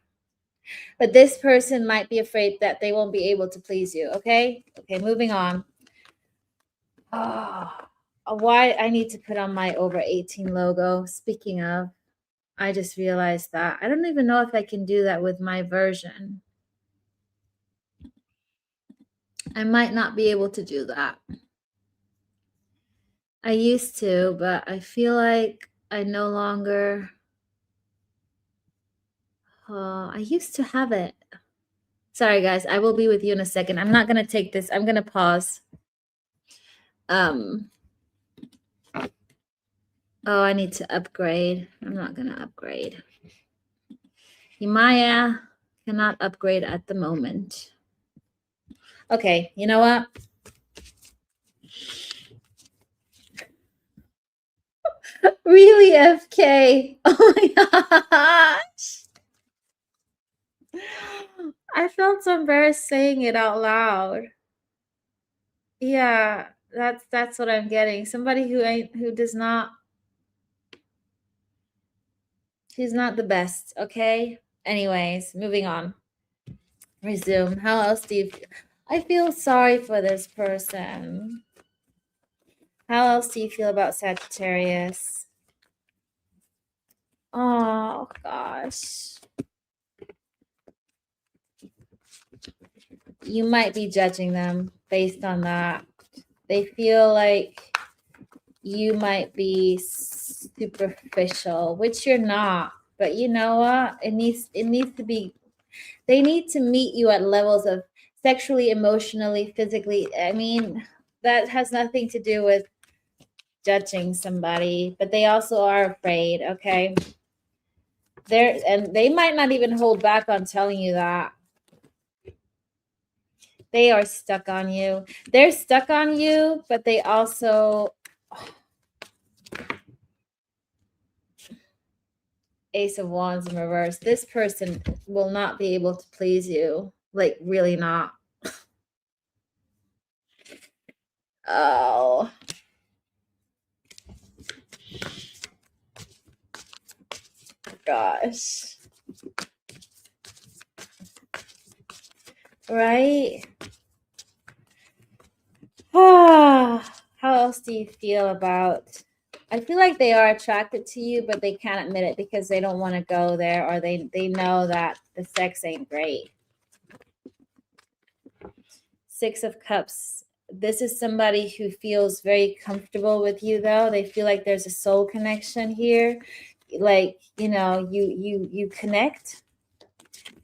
But this person might be afraid that they won't be able to please you. Okay, moving on. Oh, why I need to put on my over 18 logo. Speaking of, I just realized that. I don't even know if I can do that with my version. I might not be able to do that. I used to, but I feel like I no longer. I used to have it. Sorry, guys. I will be with you in a second. I'm not going to take this. I'm going to pause. Oh, I need to upgrade. I'm not going to upgrade. Yemaya cannot upgrade at the moment. Okay, you know what? Really, FK? Oh my gosh. I felt so embarrassed saying it out loud. Yeah, that's what I'm getting. Somebody who does not, she's not the best, okay? Anyways, moving on. Resume. How else do you feel? I feel sorry for this person. How else do you feel about Sagittarius? Oh gosh. You might be judging them based on that. They feel like you might be superficial, which you're not. But you know what? It needs to be, they need to meet you at levels of sexually, emotionally, physically. I mean, that has nothing to do with judging somebody, but they also are afraid, okay? And they might not even hold back on telling you that. They are stuck on you. They're stuck on you, but they also Ace of Wands in reverse. This person will not be able to please you. Like, really not. Oh. Gosh. Right? How else do you feel about? I feel like they are attracted to you, but they can't admit it because they don't want to go there, or they know that the sex ain't great. Six of Cups. This is somebody who feels very comfortable with you, though. They feel like there's a soul connection here. Like, you connect,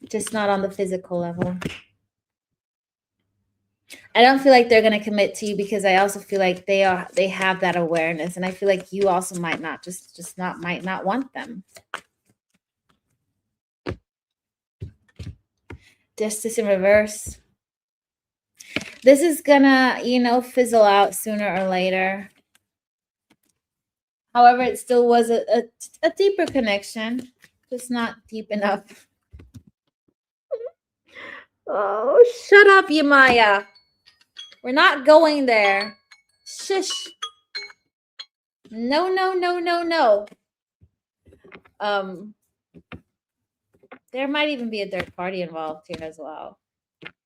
just not on the physical level. I don't feel like they're going to commit to you because I also feel like they have that awareness, and I feel like you also might not might not want them. Justice in reverse. This is gonna, fizzle out sooner or later. However, it still was a deeper connection, just not deep enough. Oh, shut up, Yemaya. We're not going there. Shush. No, no, no, no, no. There might even be a third party involved here as well.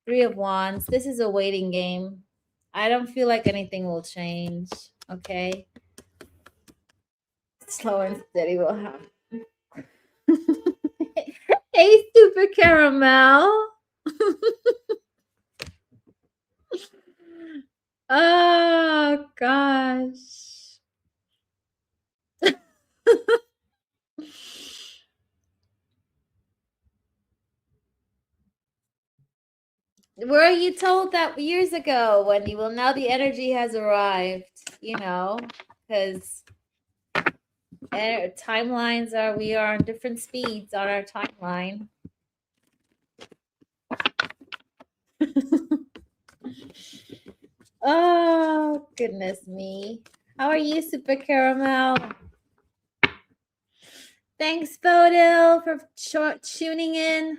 Three of Wands. This is a waiting game. I don't feel like anything will change. Okay. Slow and steady will happen. Hey, Super Caramel. Oh gosh. Were you told that years ago, Wendy? Well, now the energy has arrived, because timelines we are on different speeds on our timeline. Oh, goodness me. How are you, Super Caramel? Thanks, Bodil, for tuning in.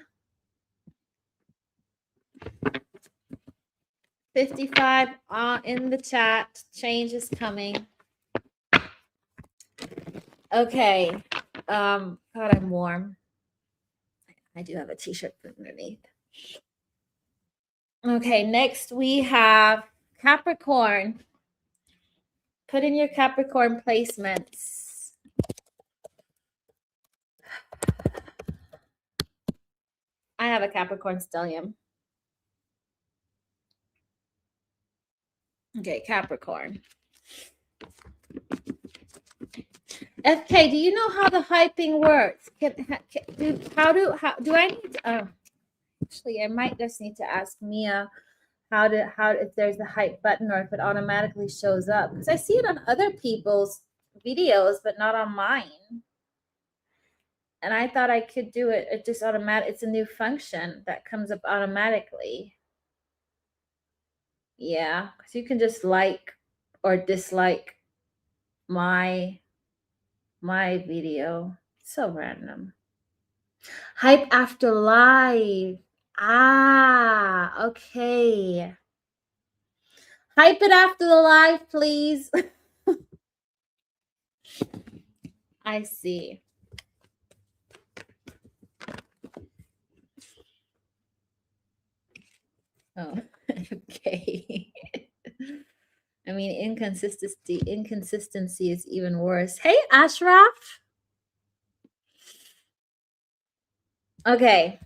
55 in the chat. Change is coming. Okay. God, I'm warm. I do have a t-shirt underneath. Okay, next we have Capricorn. Put in your Capricorn placements. I have a Capricorn stellium. Okay, Capricorn. FK, do you know how the hyping works? Do I need to, actually, I might just need to ask Mia how if there's a hype button or if it automatically shows up, because I see it on other people's videos but not on mine, and I thought I could do it. It just it's a new function that comes up automatically. Yeah, because you can just like or dislike my video. So random. Hype after live. Ah, okay. Hype it after the live, please. I see. Oh, okay. I mean, inconsistency is even worse. Hey, Ashraf. Okay.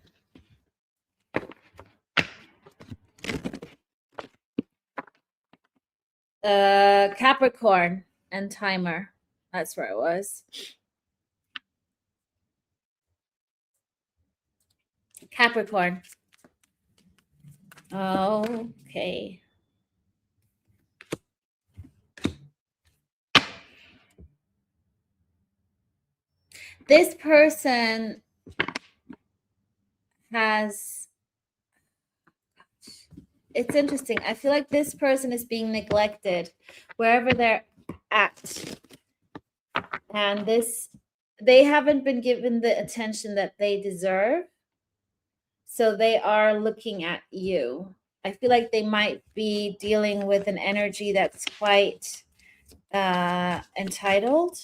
Capricorn and timer. That's where it was. Capricorn. Okay. This person has, it's interesting. I feel like this person is being neglected wherever they're at. And they haven't been given the attention that they deserve. So they are looking at you. I feel like they might be dealing with an energy that's quite entitled,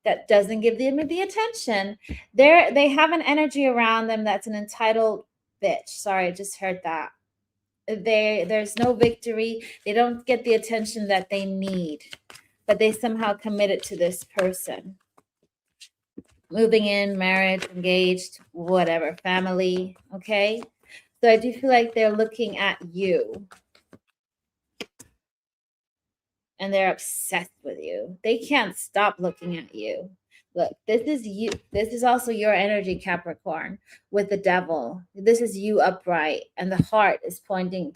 that doesn't give them the attention. They have an energy around them that's an entitled bitch. Sorry, I just heard that. There's no victory. They don't get the attention that they need, but they somehow committed to this person. Moving in, marriage, engaged, whatever, family, okay? So I do feel like they're looking at you. And they're obsessed with you. They can't stop looking at you. Look, this is you. This is also your energy, Capricorn, with the devil. This is you upright, and the heart is pointing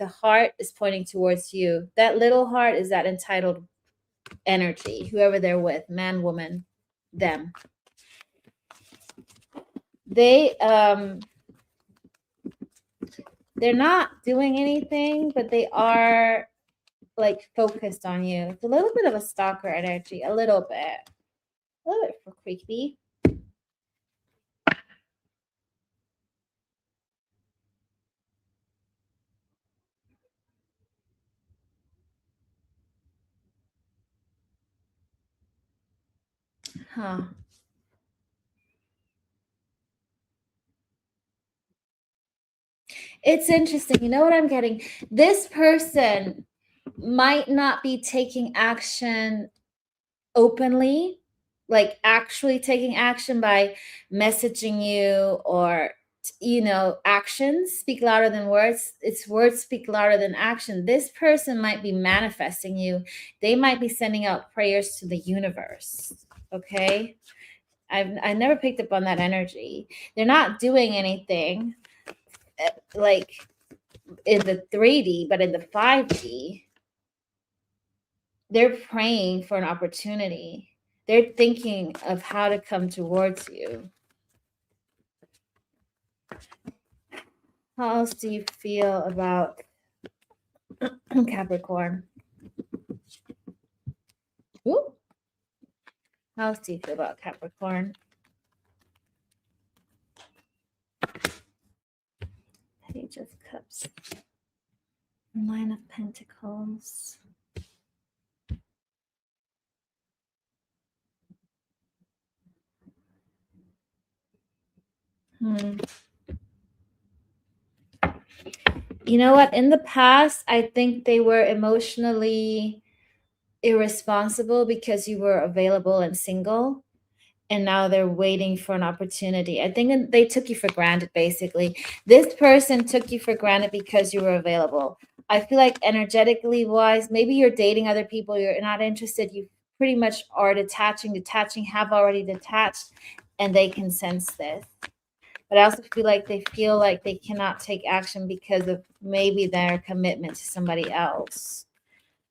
towards you. That little heart is that entitled energy, whoever they're with, man, woman, them. They're not doing anything, but they are like focused on you. It's a little bit of a stalker energy, a little bit for creepy. Huh. It's interesting. You know what I'm getting? This person might not be taking action openly, like actually taking action by messaging you, or actions speak louder than words. It's words speak louder than action. This person might be manifesting you. They might be sending out prayers to the universe. Okay, I never picked up on that energy. They're not doing anything, like in the 3D, but in the 5D, they're praying for an opportunity. They're thinking of how to come towards you. How else do you feel about Capricorn? Ooh. How else do you feel about Capricorn? Page of Cups. Nine of Pentacles. You know what? In the past, I think they were emotionally irresponsible because you were available and single. And now they're waiting for an opportunity. I think they took you for granted, basically. This person took you for granted because you were available. I feel like energetically wise, maybe you're dating other people, you're not interested, you pretty much are detaching, have already detached, and they can sense this. But I also feel like they cannot take action because of maybe their commitment to somebody else.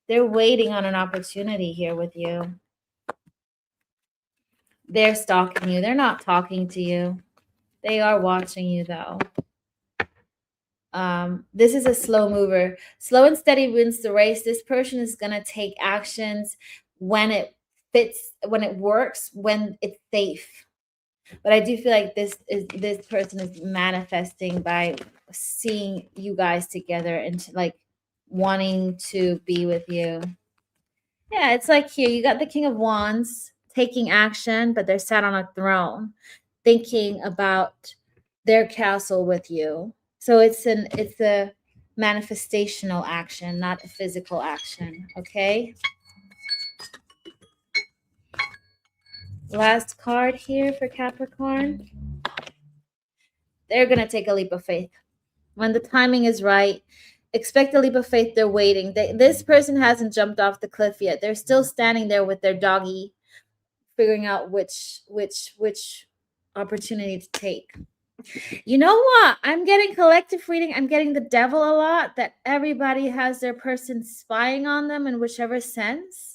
They're waiting on an opportunity here with you. They're stalking you. They're not talking to you. They are watching you, though. This is a slow mover. Slow and steady wins the race. This person is going to take actions when it fits, when it works, when it's safe. But I do feel like this person is manifesting by seeing you guys together and like wanting to be with you. Yeah, it's like here you got the King of Wands taking action, but they're sat on a throne thinking about their castle with you. So it's a manifestational action, not a physical action. Okay. Last card here for Capricorn. They're going to take a leap of faith. When the timing is right, expect a leap of faith. They're waiting. This person hasn't jumped off the cliff yet. They're still standing there with their doggy, figuring out which opportunity to take. You know what? I'm getting collective reading. I'm getting the devil a lot, that everybody has their person spying on them in whichever sense.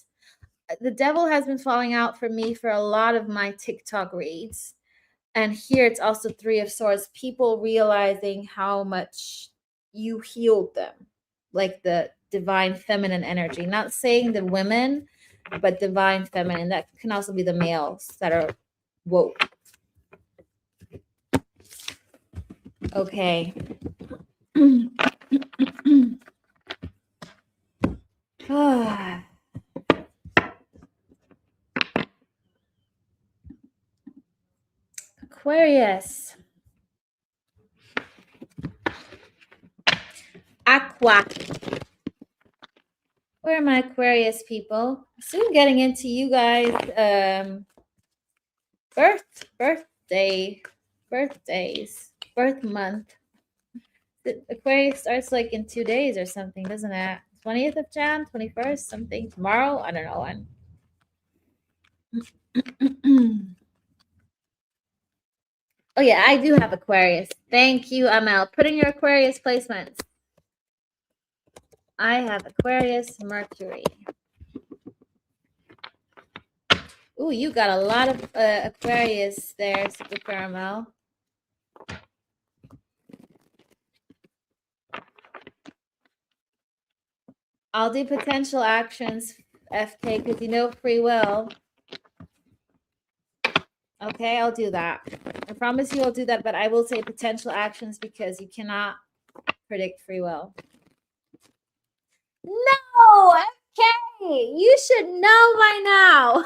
The devil has been falling out for me for a lot of my TikTok reads. And here it's also Three of Swords. People realizing how much you healed them, like the divine feminine energy. Not saying the women, but divine feminine. That can also be the males that are woke. Okay. Aquarius. Aqua. Where are my Aquarius people? Soon getting into you guys birthdays, birth month. The Aquarius starts like in 2 days or something, doesn't it? 20th of Jan, 21st, something tomorrow. I don't know when. Oh yeah, I do have Aquarius. Thank you, Amel. Put in your Aquarius placements. I have Aquarius, Mercury. Ooh, you got a lot of Aquarius there, Super Caramel. I'll do potential actions, FK, because you know free will. Okay, I'll do that. I promise you I'll do that, but I will say potential actions because you cannot predict free will. No, FK, you should know by now.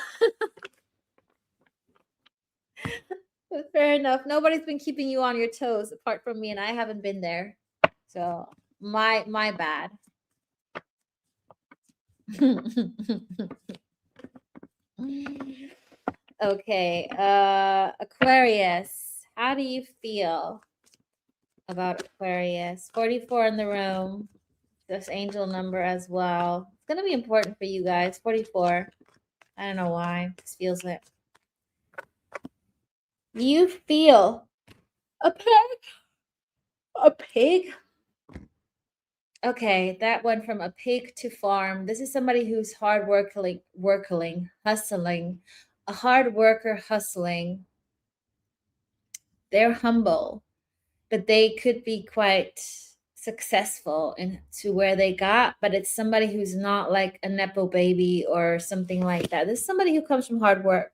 But fair enough. Nobody's been keeping you on your toes apart from me, and I haven't been there. So my bad. Okay, Aquarius, how do you feel about Aquarius? 44 in the room. This angel number as well. It's going to be important for you guys. 44. I don't know why. This feels it. You feel a pack A pig? Okay, that went from a pig to farm. This is somebody who's hard working, hustling, a hard worker hustling. They're humble, but they could be quite successful in to where they got, but it's somebody who's not like a nepo baby or something like that. This is somebody who comes from hard work.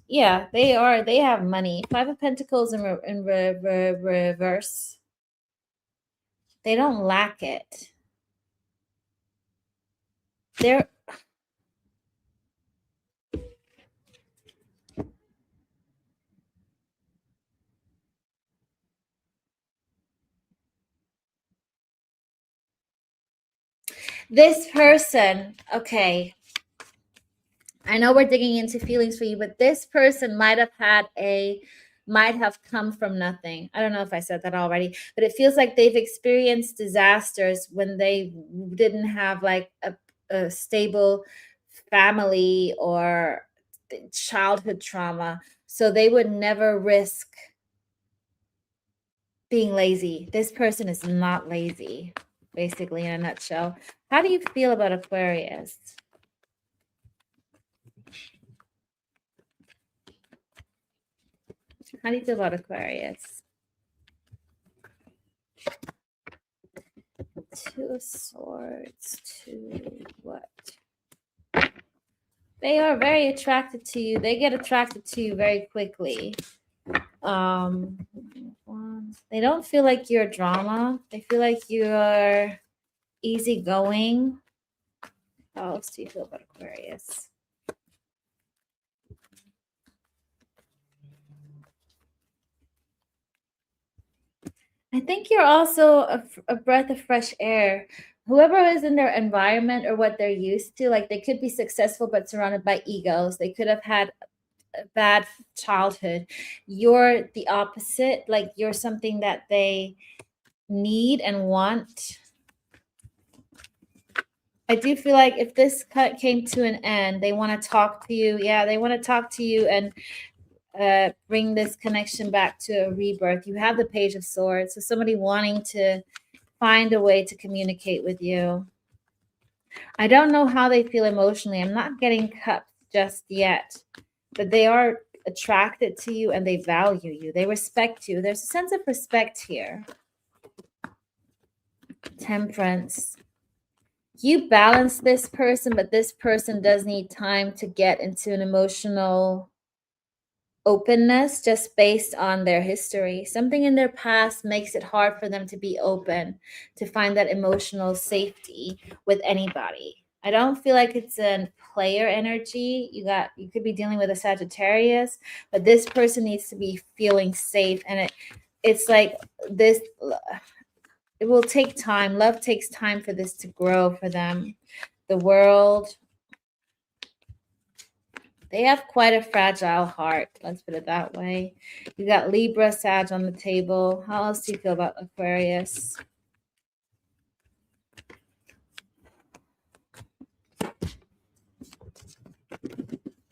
Yeah, they are. They have money. Five of Pentacles in reverse. They don't lack it. They're this person. Okay, I know we're digging into feelings for you, but this person might have come from nothing. I don't know if I said that already, but it feels like they've experienced disasters when they didn't have like a stable family or childhood trauma. So they would never risk being lazy. This person is not lazy, basically, in a nutshell. How do you feel about Aquarius? How do you feel about Aquarius? Two of Swords, two what? They are very attracted to you. They get attracted to you very quickly. They don't feel like you're drama. They feel like you're easygoing. How else do you feel about Aquarius? I think you're also a breath of fresh air. Whoever is in their environment or what they're used to, like they could be successful but surrounded by egos. They could have had a bad childhood. You're the opposite. Like you're something that they need and want. I do feel like if this cut came to an end, they want to talk to you. Yeah, they want to talk to you and bring this connection back to a rebirth. You have the Page of Swords, so somebody wanting to find a way to communicate with you. I don't know how they feel emotionally. I'm not getting cups just yet, but they are attracted to you and they value you. They respect you. There's a sense of respect here. Temperance. You balance this person, but this person does need time to get into an emotional openness just based on their history. Something in their past makes it hard for them to be open, to find that emotional safety with anybody. I don't feel like it's a player energy. You could be dealing with a Sagittarius, but this person needs to be feeling safe, and it's like this. It will take time. Love takes time for this to grow for them. The World. They have quite a fragile heart. Let's put it that way. You got Libra, Sag on the table. How else do you feel about Aquarius?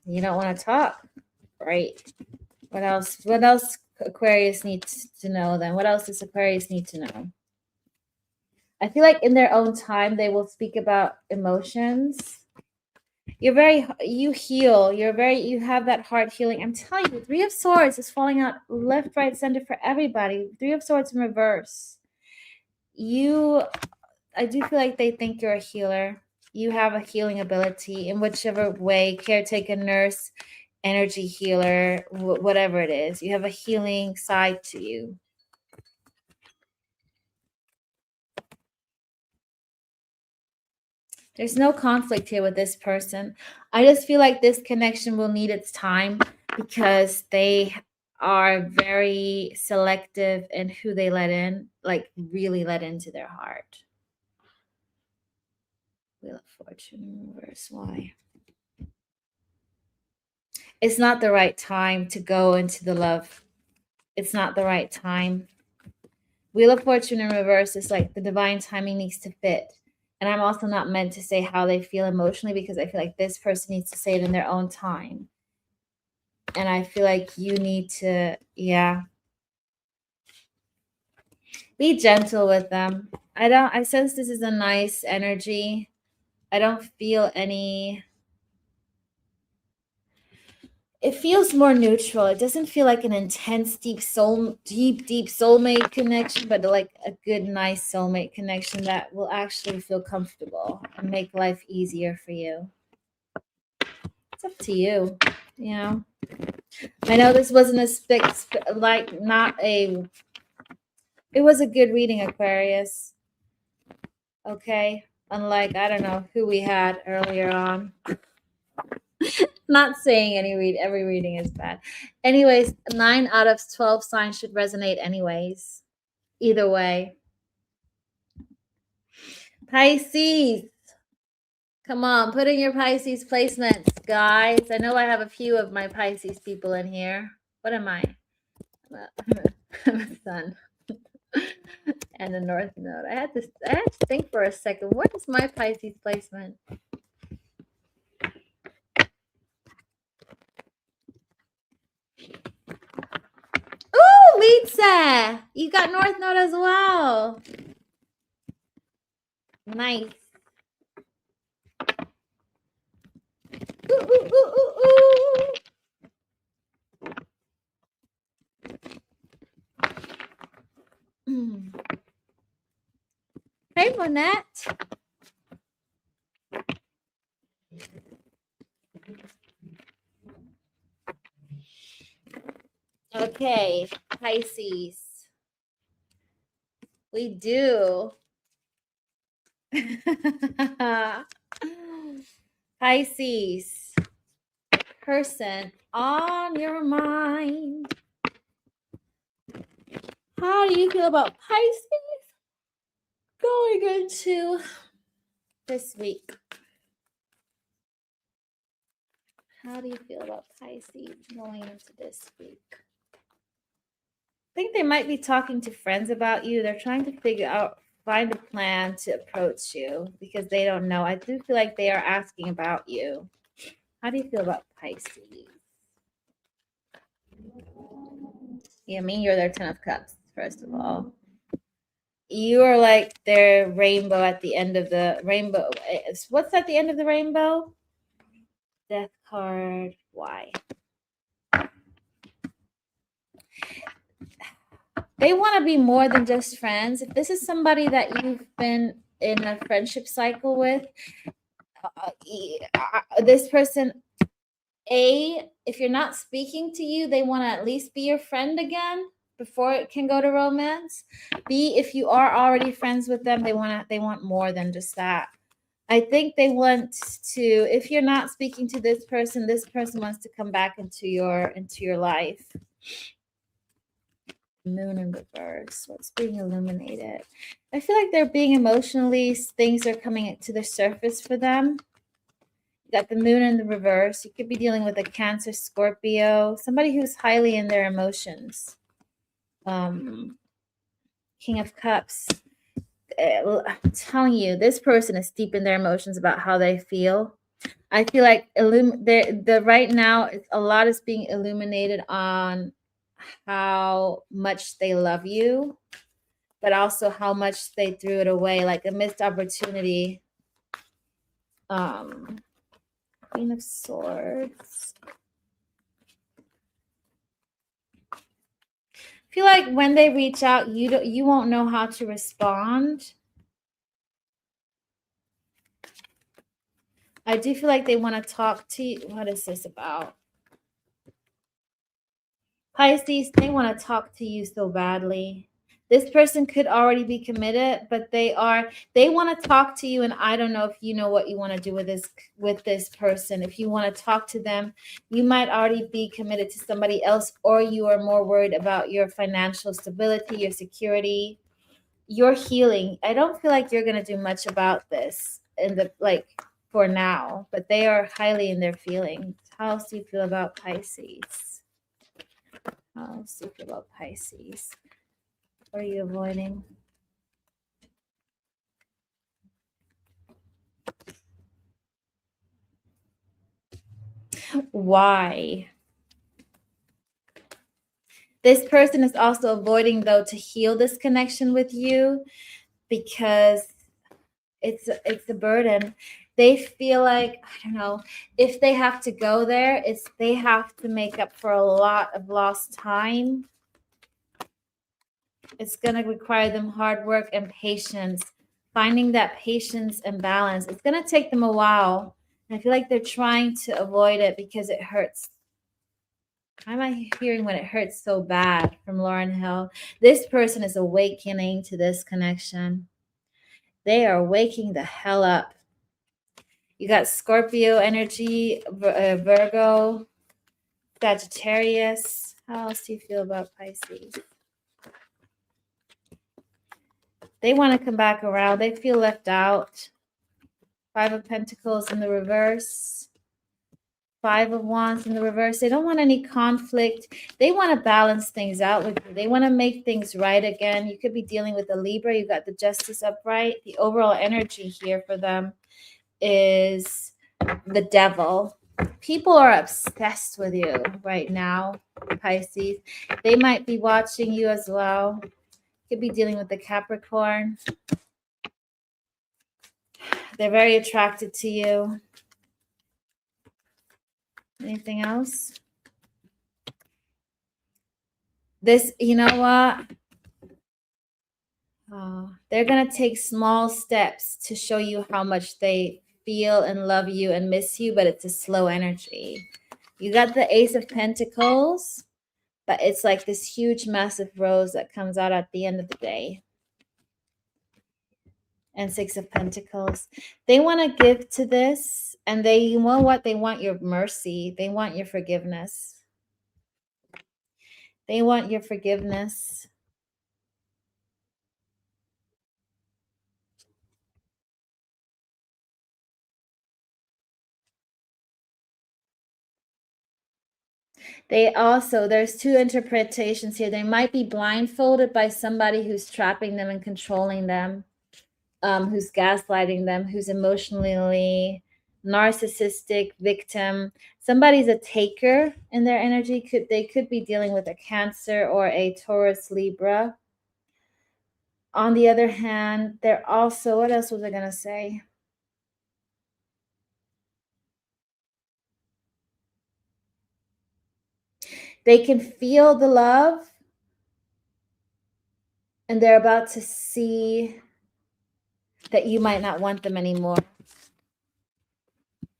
You don't want to talk, right? What else? What else Aquarius needs to know then? What else does Aquarius need to know? I feel like in their own time, they will speak about emotions. You heal. You have that heart healing. I'm telling you, Three of Swords is falling out left, right, center for everybody. Three of Swords in reverse. I do feel like they think you're a healer. You have a healing ability in whichever way, caretaker, nurse, energy healer, whatever it is. You have a healing side to you. There's no conflict here with this person. I just feel like this connection will need its time because they are very selective in who they let in, like really let into their heart. Wheel of Fortune in reverse. Why? It's not the right time to go into the love. It's not the right time. Wheel of Fortune in reverse is like the divine timing needs to fit. And I'm also not meant to say how they feel emotionally because I feel like this person needs to say it in their own time. And I feel like you need to, yeah. Be gentle with them. I sense this is a nice energy. I don't feel any, it feels more neutral. It doesn't feel like an intense, deep soulmate connection, but like a good, nice soulmate connection that will actually feel comfortable and make life easier for you. It's up to you. You know, I know this wasn't like not a. It was a good reading, Aquarius. Okay, unlike I don't know who we had earlier on. Not saying every reading is bad. Anyways, 9 out of 12 signs should resonate anyways. Either way. Pisces. Come on, put in your Pisces placements, guys. I know I have a few of my Pisces people in here. What am I? I'm a sun. And the North Node. I had to think for a second. What is my Pisces placement? Ooh, Lisa! You got North Node as well. Nice. Ooh, ooh, ooh, ooh, ooh. Hey, Monette. Okay, Pisces. We do. Pisces. Person on your mind. How do you feel about Pisces going into this week? How do you feel about Pisces going into this week? I think they might be talking to friends about you. They're trying to find a plan to approach you because they don't know. I do feel like they are asking about you. How do you feel about Pisces? Yeah, I mean, you're their 10 of Cups, first of all. You are like their rainbow at the end of the rainbow. What's at the end of the rainbow? Death card. Why? They want to be more than just friends. If this is somebody that you've been in a friendship cycle with, this person, if you're not speaking to you, they want to at least be your friend again before it can go to romance. B, if you are already friends with them, they want more than just that. I think they want to, if you're not speaking to this person wants to come back into your life. Moon in reverse. What's being illuminated? I feel like they're being emotionally, things are coming to the surface for them. You got the moon in the reverse. You could be dealing with a Cancer, Scorpio, somebody who's highly in their emotions. King of Cups. I'm telling you, this person is deep in their emotions about how they feel. I feel like the right now a lot is being illuminated on how much they love you, but also how much they threw it away, like a missed opportunity. Queen of Swords. I feel like when they reach out, you won't know how to respond. I do feel like they want to talk to you. What is this about? Pisces, they want to talk to you so badly. This person could already be committed, but they want to talk to you, and I don't know if you know what you want to do with this person. If you want to talk to them, you might already be committed to somebody else, or you are more worried about your financial stability, your security, your healing. I don't feel like you're going to do much about this for now, but they are highly in their feelings. How else do you feel about Pisces? How else do you feel about Pisces? What are you avoiding? Why? This person is also avoiding, though, to heal this connection with you because it's a burden. They feel like, I don't know, if they have to go there, they have to make up for a lot of lost time. It's going to require them hard work and patience. Finding that patience and balance, it's going to take them a while. And I feel like they're trying to avoid it because it hurts. Why am I hearing when it hurts so bad from Lauren Hill? This person is awakening to this connection. They are waking the hell up. You got Scorpio energy, Virgo, Sagittarius. How else do you feel about Pisces? They want to come back around. They feel left out. Five of Pentacles in the reverse. Five of Wands in the reverse. They don't want any conflict. They want to balance things out with you. They want to make things right again. You could be dealing with a Libra. You got the Justice upright. The overall energy here for them is the Devil. People are obsessed with you right now, Pisces. They might be watching you as well. Could be dealing with the Capricorn. They're very attracted to you. Anything else? This, you know what? They're going to take small steps to show you how much they feel and love you and miss you, but it's a slow energy. You got the Ace of Pentacles, but it's like this huge, massive rose that comes out at the end of the day. And Six of Pentacles. They want to give to this, and you know what? They want your mercy. They want your forgiveness. They want your forgiveness. They also, there's two interpretations here. They might be blindfolded by somebody who's trapping them and controlling them, who's gaslighting them, who's emotionally narcissistic victim. Somebody's a taker in their energy. They could be dealing with a Cancer or a Taurus Libra. On the other hand, they're also, what else was I going to say? They can feel the love, and they're about to see that you might not want them anymore.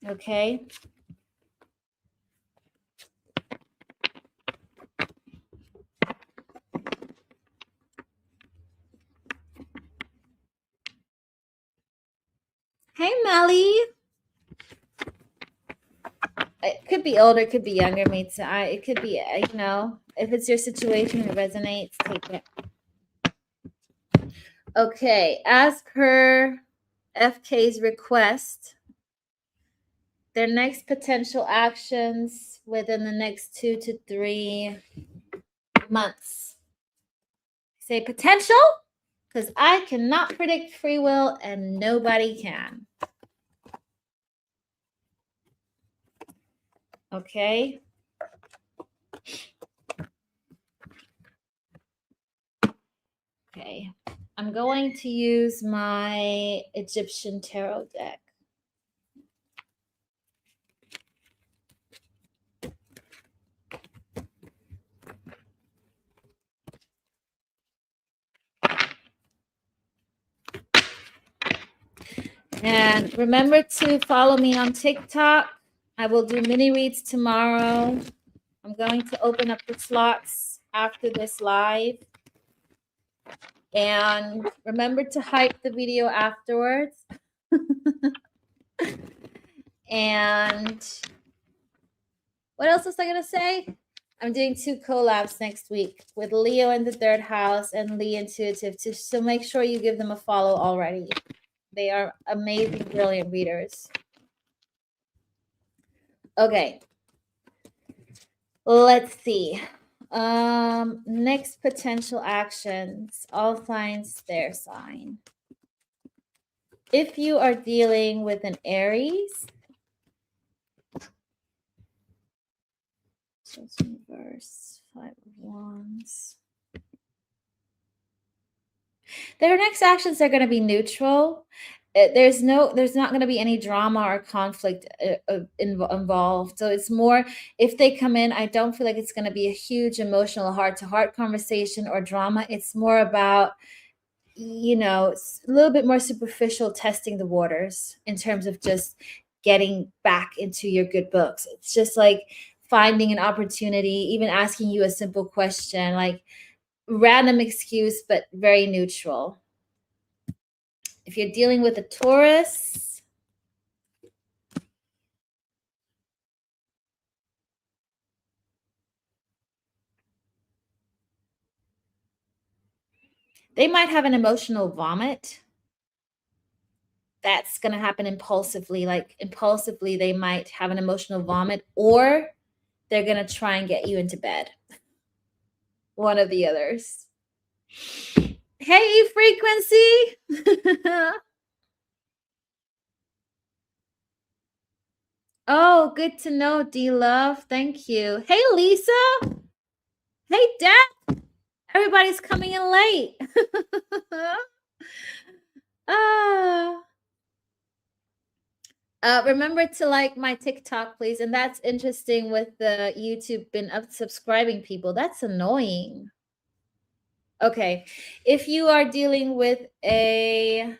Okay? Hey, Melly. It could be older, it could be younger, mates. It could be, you know, if it's your situation, it resonates, take it. Okay, as per FK's request, their next potential actions within the next 2 to 3 months. Say potential, because I cannot predict free will and nobody can. Okay. Okay. I'm going to use my Egyptian tarot deck. And remember to follow me on TikTok. I will do mini reads tomorrow. I'm going to open up the slots after this live. And remember to hype the video afterwards. And what else was I going to say? I'm doing 2 collabs next week with Leo in the 3rd house and Lee Intuitive. So make sure you give them a follow already. They are amazing, brilliant readers. Okay. Let's see. Next potential actions. All signs, their sign. If you are dealing with an Aries, so it's reverse. Five of Wands. Their next actions are going to be neutral. There's not going to be any drama or conflict involved. So it's more, if they come in, I don't feel like it's going to be a huge emotional heart-to-heart conversation or drama. It's more about, a little bit more superficial, testing the waters in terms of just getting back into your good books. It's just like finding an opportunity, even asking you a simple question, like random excuse, but very neutral. If you're dealing with a Taurus, they might have an emotional vomit. That's going to happen impulsively. Like impulsively, they might have an emotional vomit, or they're going to try and get you into bed. One of the others. Hey, Frequency. Oh, good to know, D-Love. Thank you. Hey, Lisa. Hey, Dad. Everybody's coming in late. Remember to like my TikTok, please. And that's interesting with the YouTube been subscribing people. That's annoying. Okay. If you are dealing with a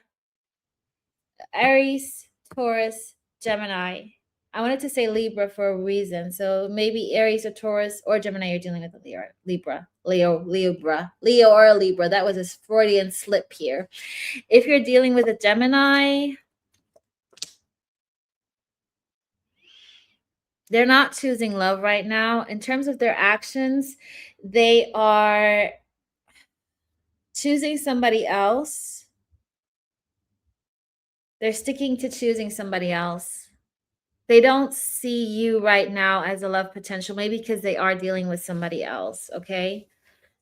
Aries, Taurus, Gemini, I wanted to say Libra for a reason. So maybe Aries or Taurus or Gemini, you're dealing with a Leo or a Libra. That was a Freudian slip here. If you're dealing with a Gemini, they're not choosing love right now. In terms of their actions, they are choosing somebody else. They're sticking to choosing somebody else. They don't see you right now as a love potential, maybe because they are dealing with somebody else, okay?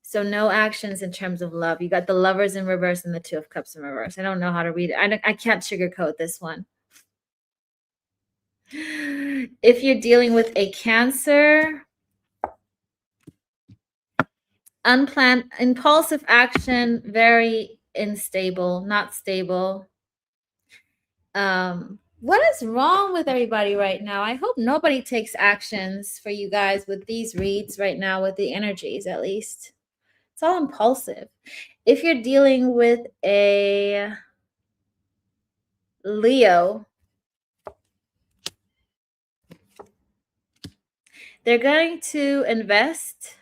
So no actions in terms of love. You got the Lovers in reverse and the Two of Cups in reverse. I don't know how to read it. I can't sugarcoat this one. If you're dealing with a Cancer, unplanned, impulsive action, very unstable, not stable. What is wrong with everybody right now? I hope nobody takes actions for you guys with these reads right now, with the energies at least. It's all impulsive. If you're dealing with a Leo, they're going to invest,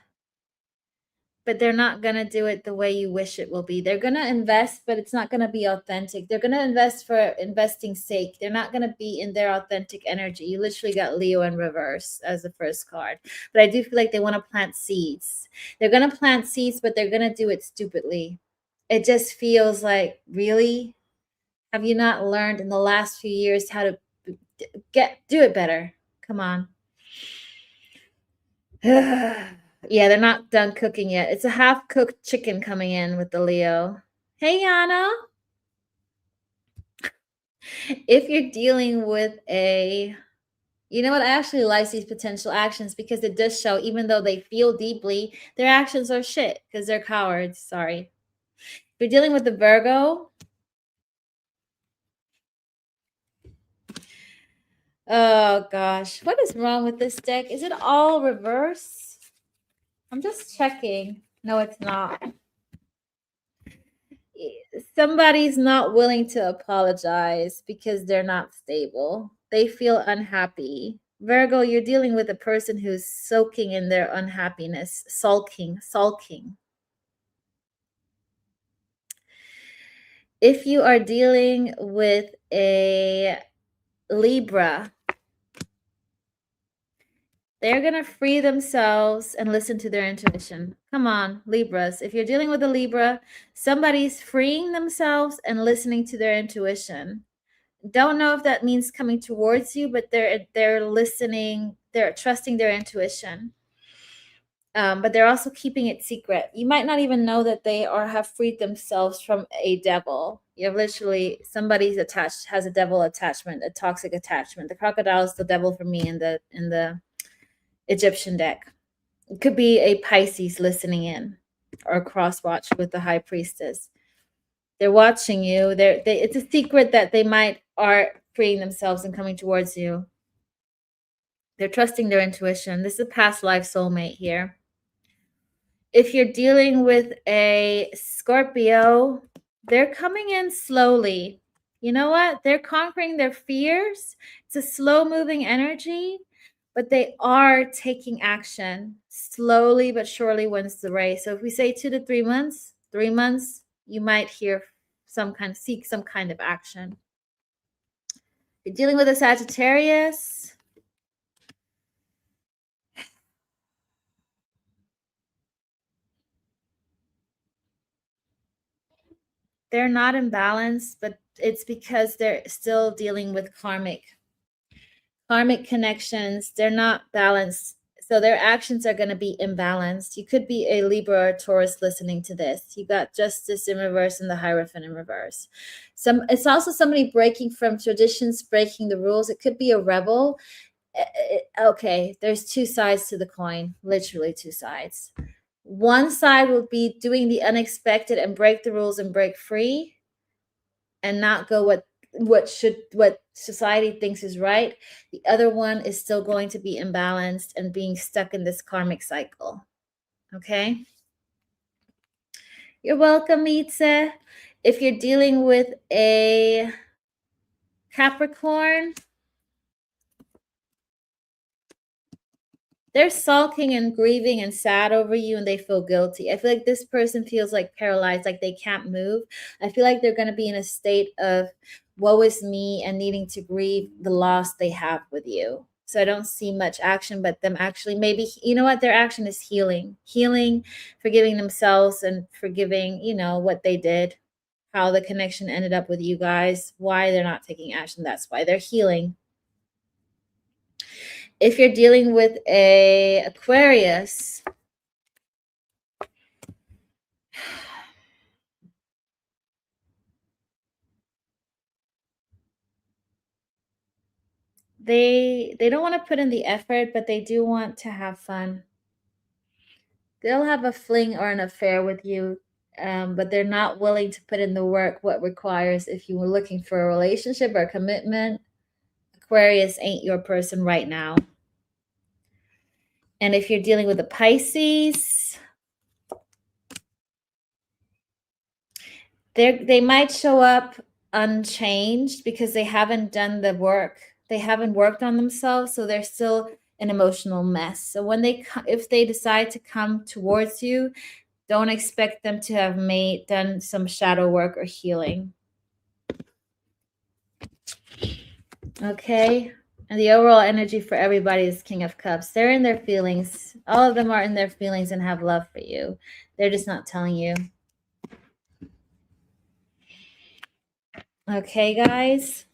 but they're not going to do it the way you wish it will be. They're going to invest, but it's not going to be authentic. They're going to invest for investing's sake. They're not going to be in their authentic energy. You literally got Leo in reverse as the first card. But I do feel like they want to plant seeds. They're going to plant seeds, but they're going to do it stupidly. It just feels like, really? Have you not learned in the last few years how to do it better? Come on. Yeah, they're not done cooking yet. It's a half-cooked chicken coming in with the Leo. Hey, Yana. If you're dealing with a, you know what? I actually like these potential actions because it does show, even though they feel deeply, their actions are shit because they're cowards. Sorry. If you're dealing with the Virgo, oh gosh, what is wrong with this deck? Is it all reverse? I'm just checking. No, it's not. Somebody's not willing to apologize because they're not stable. They feel unhappy. Virgo, you're dealing with a person who's soaking in their unhappiness, sulking. If you are dealing with a Libra, they're going to free themselves and listen to their intuition. Come on, Libras. If you're dealing with a Libra, somebody's freeing themselves and listening to their intuition. Don't know if that means coming towards you, but they're listening, they're trusting their intuition. But they're also keeping it secret. You might not even know that they have freed themselves from a devil. You're literally, somebody's attached, has a devil attachment, a toxic attachment. The crocodile is the devil for me in the Egyptian deck. It could be a Pisces listening in, or a cross watch with the high priestess. They're watching you. It's a secret that they might are freeing themselves and coming towards you. They're trusting their intuition. This is a past life soulmate here. If you're dealing with a Scorpio, they're coming in slowly. You know what? They're conquering their fears. It's a slow moving energy, but they are taking action slowly but surely wins the race. So if we say 2 to 3 months, you might hear seek some kind of action. You're dealing with a Sagittarius. They're not in balance, but it's because they're still dealing with karmic connections. They're not balanced, so their actions are going to be imbalanced. You could be a Libra or a Taurus listening to this. You got Justice in reverse and the Hierophant in reverse. It's also somebody breaking from traditions, breaking the rules. It could be a rebel. Okay, there's two sides to the coin, literally two sides. One side will be doing the unexpected and break the rules and break free and not go what society thinks is right. The other one is still going to be imbalanced and being stuck in this karmic cycle. Okay, you're welcome, Itze. If you're dealing with a Capricorn, they're sulking and grieving and sad over you, and they feel guilty. I feel like this person feels like paralyzed, like they can't move. I feel like they're going to be in a state of woe is me and needing to grieve the loss they have with you. So I don't see much action, but them actually, maybe, you know what, their action is healing, forgiving themselves and forgiving, what they did, how the connection ended up with you guys, why they're not taking action. That's why they're healing. If you're dealing with a Aquarius, they don't want to put in the effort, but they do want to have fun. They'll have a fling or an affair with you, but they're not willing to put in the work what requires. If you were looking for a relationship or a commitment, Aquarius ain't your person right now. And if you're dealing with a Pisces, they might show up unchanged because they haven't done the work. They haven't worked on themselves, so they're still an emotional mess. So if they decide to come towards you, don't expect them to have done some shadow work or healing. Okay. And the overall energy for everybody is King of Cups. They're in their feelings. All of them are in their feelings and have love for you. They're just not telling you. Okay, guys.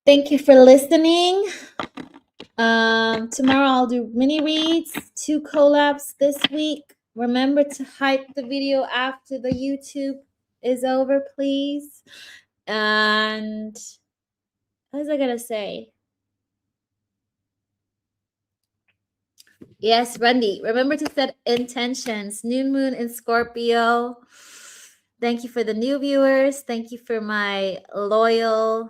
Thank you for listening. Tomorrow I'll do mini reads, 2 collabs this week. Remember to hype the video after the YouTube is over, please. And what was I gonna say? Yes, Randy, remember to set intentions. New moon in Scorpio. Thank you for the new viewers. Thank you for my loyal,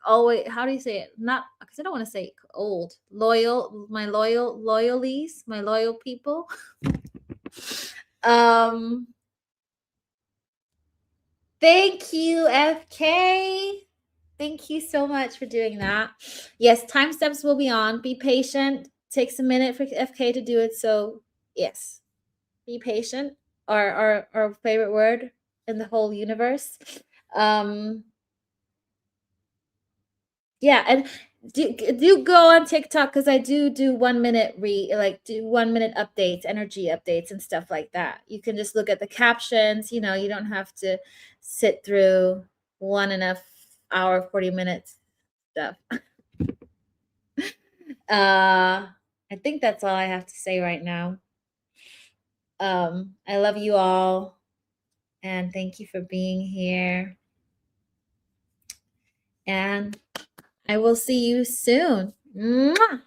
always, how do you say it? Not, because I don't want to say old. My loyalies, my loyal people. Thank you, FK. Thank you so much for doing that. Yes, time steps will be on. Be patient. Takes a minute for FK to do it. So yes, be patient. Our favorite word in the whole universe. Yeah, and do go on TikTok because I do 1 minute do 1 minute updates, energy updates, and stuff like that. You can just look at the captions. You don't have to sit through 1.5 hour, 40 minutes stuff. I think that's all I have to say right now. I love you all, and thank you for being here. And I will see you soon. Mwah!